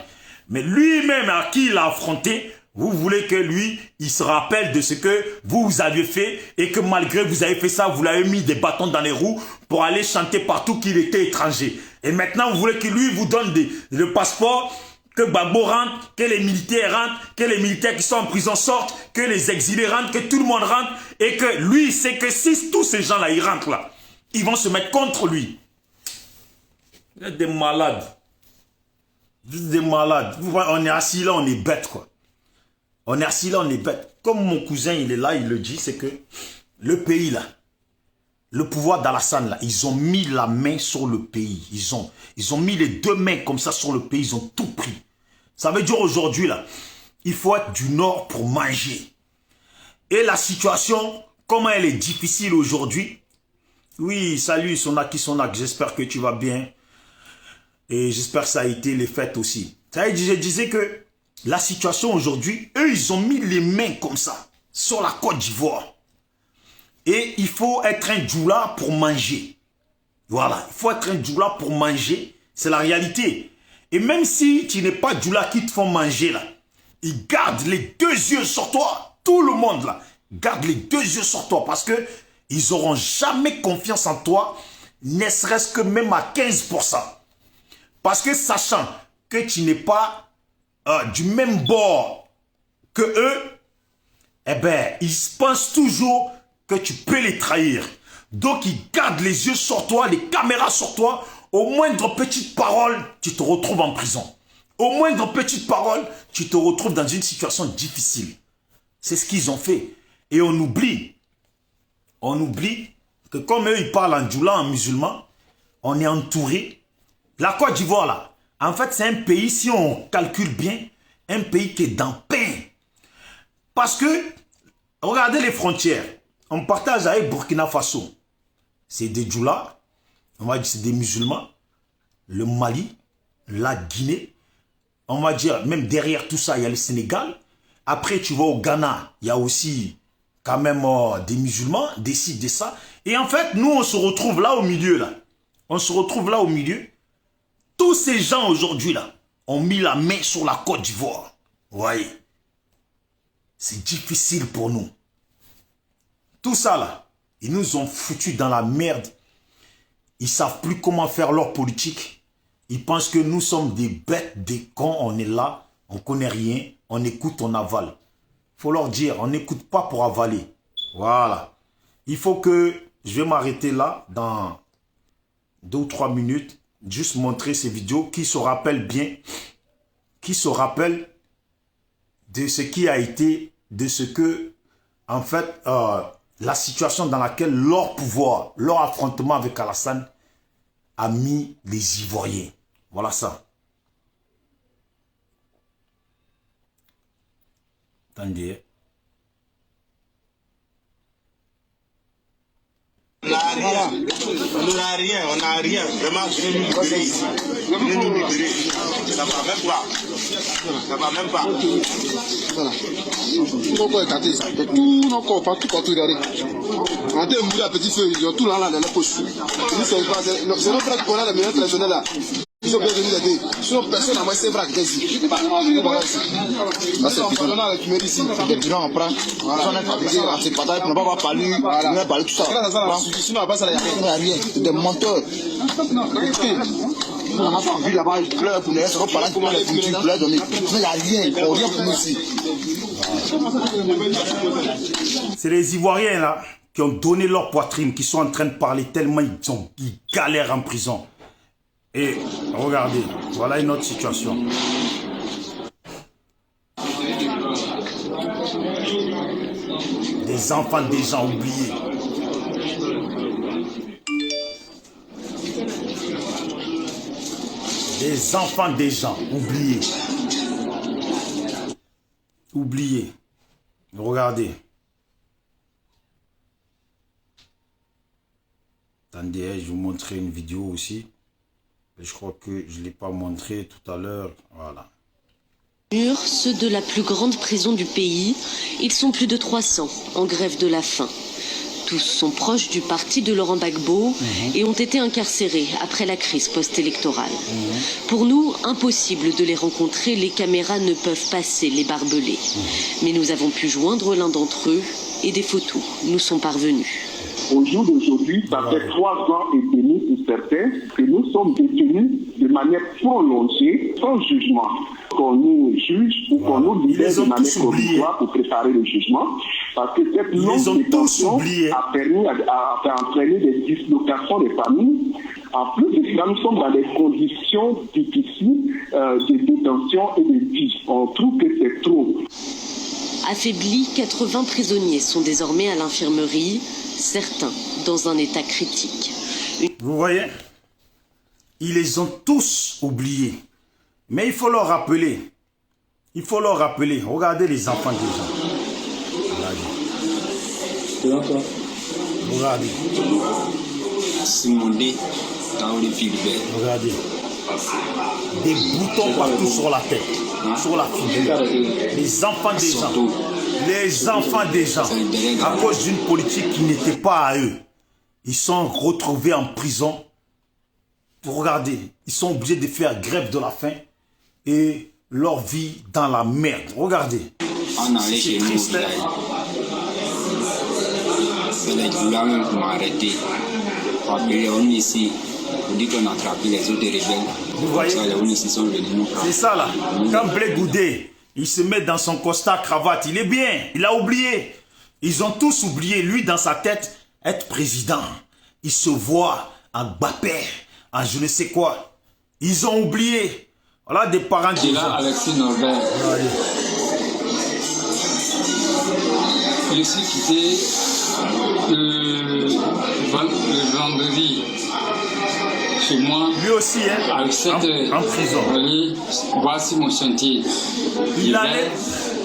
Mais lui-même à qui il a affronté, vous voulez que lui, il se rappelle de ce que vous aviez fait et que malgré vous avez fait ça, vous l'avez mis des bâtons dans les roues pour aller chanter partout qu'il était étranger. Et maintenant, vous voulez que lui vous donne le passeport, que Gbagbo rentre, que les militaires rentrent, que les militaires qui sont en prison sortent, que les exilés rentrent, que tout le monde rentre et que lui sait que si tous ces gens-là, ils rentrent là, ils vont se mettre contre lui. Vous êtes des malades. Vous êtes des malades. On est assis là, on est bêtes quoi. On est assis là, on est bête. Comme mon cousin, il est là, il le dit, c'est que le pays là, le pouvoir d'Alassane là, ils ont mis la main sur le pays. Ils ont mis les deux mains comme ça sur le pays, ils ont tout pris. Ça veut dire aujourd'hui là, il faut être du nord pour manger. Et la situation, comment elle est difficile aujourd'hui. Oui, salut Sonak, j'espère que tu vas bien. Et j'espère que ça a été les fêtes aussi. Ça veut dire, je disais que la situation aujourd'hui, eux, ils ont mis les mains comme ça, sur la Côte d'Ivoire. Et il faut être un djoula pour manger. Voilà, il faut être un djoula pour manger. C'est la réalité. Et même si tu n'es pas djoula qui te font manger, là, ils gardent les deux yeux sur toi. Tout le monde, là, garde les deux yeux sur toi parce que ils n'auront jamais confiance en toi, ne serait-ce que même à 15%. Parce que sachant que tu n'es pas du même bord que eux, eh ben, ils pensent toujours que tu peux les trahir. Donc, ils gardent les yeux sur toi, les caméras sur toi. Au moindre petite parole, tu te retrouves en prison. Au moindre petite parole, tu te retrouves dans une situation difficile. C'est ce qu'ils ont fait. Et on oublie que comme eux, ils parlent en djoula, en musulman, on est entouré. La Côte d'Ivoire, là, en fait, c'est un pays, si on calcule bien, un pays qui est dans pain. Parce que, regardez les frontières. On partage avec Burkina Faso. C'est des djoulas, on va dire c'est des musulmans. Le Mali, la Guinée. On va dire, même derrière tout ça, il y a le Sénégal. Après, tu vas au Ghana, il y a aussi quand même des musulmans, des ci, des ça. Et en fait, nous, on se retrouve là au milieu, là. On se retrouve là au milieu. Tous ces gens aujourd'hui là ont mis la main sur la Côte d'Ivoire. Vous voyez, c'est difficile pour nous. Tout ça là, ils nous ont foutus dans la merde. Ils ne savent plus comment faire leur politique. Ils pensent que nous sommes des bêtes, des cons. On est là, on ne connaît rien, on écoute, on avale. Il faut leur dire, on n'écoute pas pour avaler. Voilà. Il faut que, je vais m'arrêter là dans 2 ou 3 minutes. Juste montrer ces vidéos qui se rappellent bien, qui se rappellent de ce qui a été, de ce que, en fait, la situation dans laquelle leur pouvoir, leur affrontement avec Alassane a mis les Ivoiriens. Voilà ça. Attendez. On n'a rien, vraiment, je vais nous libérer ici. Je vais nous libérer. Ça va même pas. Ça va même pas. Tout encore, partout, regardez. En termes de petit feu, ils ont tout là, les poches. C'est notre frère qu'on a, le meilleur traditionnel là. Ils sont bien venus aider. Sinon, personne n'a moins ses bras qui étaient ici. Là, c'est bidon. On a récupéré ici. Des bidons, on prend. Voilà. On a fabriqué en ces patates, on n'a pas parlé. On a parlé tout ça. Sinon, à bas, ça, il n'y a rien. C'est des menteurs. On n'a pas envie là-bas, ils pleurent pour les rester. On parle comment les foutures pleurent. Mais il n'y a rien. Il n'y a rien pour nous ici. C'est les Ivoiriens là qui ont donné leur poitrine, qui sont en train de parler tellement ils galèrent en prison. Et regardez, voilà une autre situation. Des enfants des gens oubliés. Des enfants des gens oubliés. Oubliés. Regardez. Attendez, je vais vous montrer une vidéo aussi. Je crois que je ne l'ai pas montré tout à l'heure. Voilà. Ceux de la plus grande prison du pays, ils sont plus de 300 en grève de la faim. Tous sont proches du parti de Laurent Gbagbo et ont été incarcérés après la crise post-électorale. Pour nous, impossible de les rencontrer, les caméras ne peuvent passer les barbelés. Mais nous avons pu joindre l'un d'entre eux et des photos nous sont parvenues. Au jour d'aujourd'hui, ça fait 3 ans et demi pour certains que nous sommes détenus de manière prolongée, sans jugement. Qu'on nous juge ou qu'on nous libère de manière provisoire pour préparer le jugement. Parce que cette longue détention a permis à entraîner des dislocations des familles. En plus de cela, nous sommes dans des conditions difficiles de détention et de vie. On trouve que c'est trop. Affaiblis, 80 prisonniers sont désormais à l'infirmerie, certains dans un état critique. Vous voyez, ils les ont tous oubliés. Mais il faut leur rappeler. Il faut leur rappeler. Regardez les enfants des gens. Regardez. Regardez. Regardez. Des boutons partout sur la tête, sur la figure. Les enfants des gens. Les enfants des gens. À cause d'une politique qui n'était pas à eux. Ils sont retrouvés en prison. Regardez. Ils sont obligés de faire grève de la faim. Et leur vie dans la merde. Regardez. C'est triste. C'est les douleurs même qui m'ont arrêté. On est ici. On dit qu'on a attrapé les autres rebelles. Vous voyez? C'est ça là. Quand Blé Goudé, il se met dans son costard cravate, il est bien. Il a oublié. Ils ont tous oublié, lui dans sa tête, être président. Il se voit en Mbappé, en je ne sais quoi. Ils ont oublié. Voilà des parents qui... là, Alexis Norbert. Je suis quitté le vendredi chez moi. Lui aussi, hein, à 7h. En prison. Aller voir si mon chantier. Il allait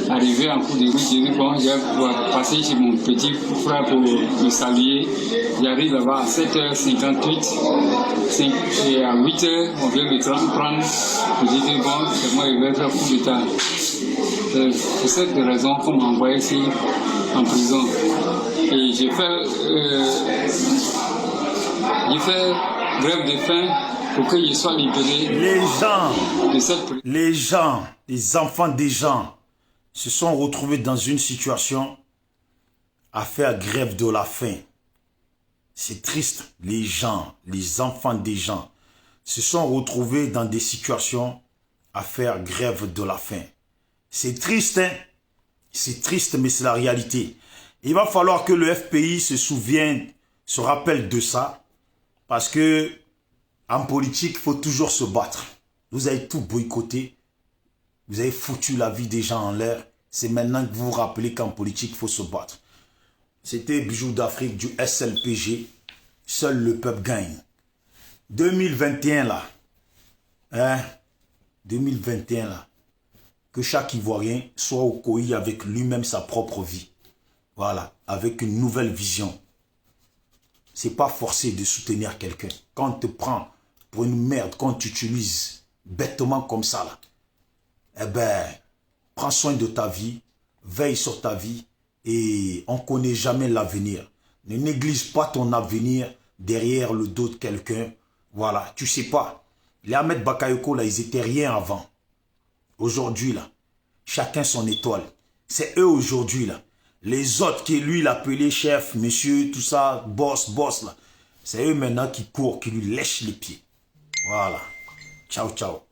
arriver en cours de route. J'ai dit bon, je vais passer chez mon petit frère pour me saluer. J'arrive là-bas à 7h58. Et à 8h, on vient me prendre. Je dis bon, c'est moi, je vais faire coup d'état. C'est cette raison qu'on m'a envoyé ici en prison. Et j'ai fait grève de faim pour que je sois libéré. Les gens, les enfants des gens se sont retrouvés dans une situation à faire grève de la faim. C'est triste. Les gens, les enfants des gens se sont retrouvés dans des situations à faire grève de la faim. C'est triste, hein? C'est triste, mais c'est la réalité. Il va falloir que le FPI se rappelle de ça. Parce que en politique, il faut toujours se battre. Vous avez tout boycotté. Vous avez foutu la vie des gens en l'air. C'est maintenant que vous vous rappelez qu'en politique, il faut se battre. C'était Bijoux d'Afrique du SLPG. Seul le peuple gagne. 2021 là. Hein? 2021 là. Que chaque Ivoirien soit au COI avec lui-même sa propre vie. Voilà. Avec une nouvelle vision. C'est pas forcé de soutenir quelqu'un. Quand on te prend pour une merde, quand tu utilises bêtement comme ça là. Eh ben, prends soin de ta vie. Veille sur ta vie. Et on ne connaît jamais l'avenir. Ne néglige pas ton avenir derrière le dos de quelqu'un. Voilà, tu sais pas. Les Ahmed Bakayoko, là, ils étaient rien avant. Aujourd'hui, là, chacun son étoile. C'est eux aujourd'hui, là. Les autres qui lui l'appelait chef, monsieur, tout ça, boss, là. C'est eux maintenant qui courent, qui lui lèchent les pieds. Voilà. Ciao, ciao.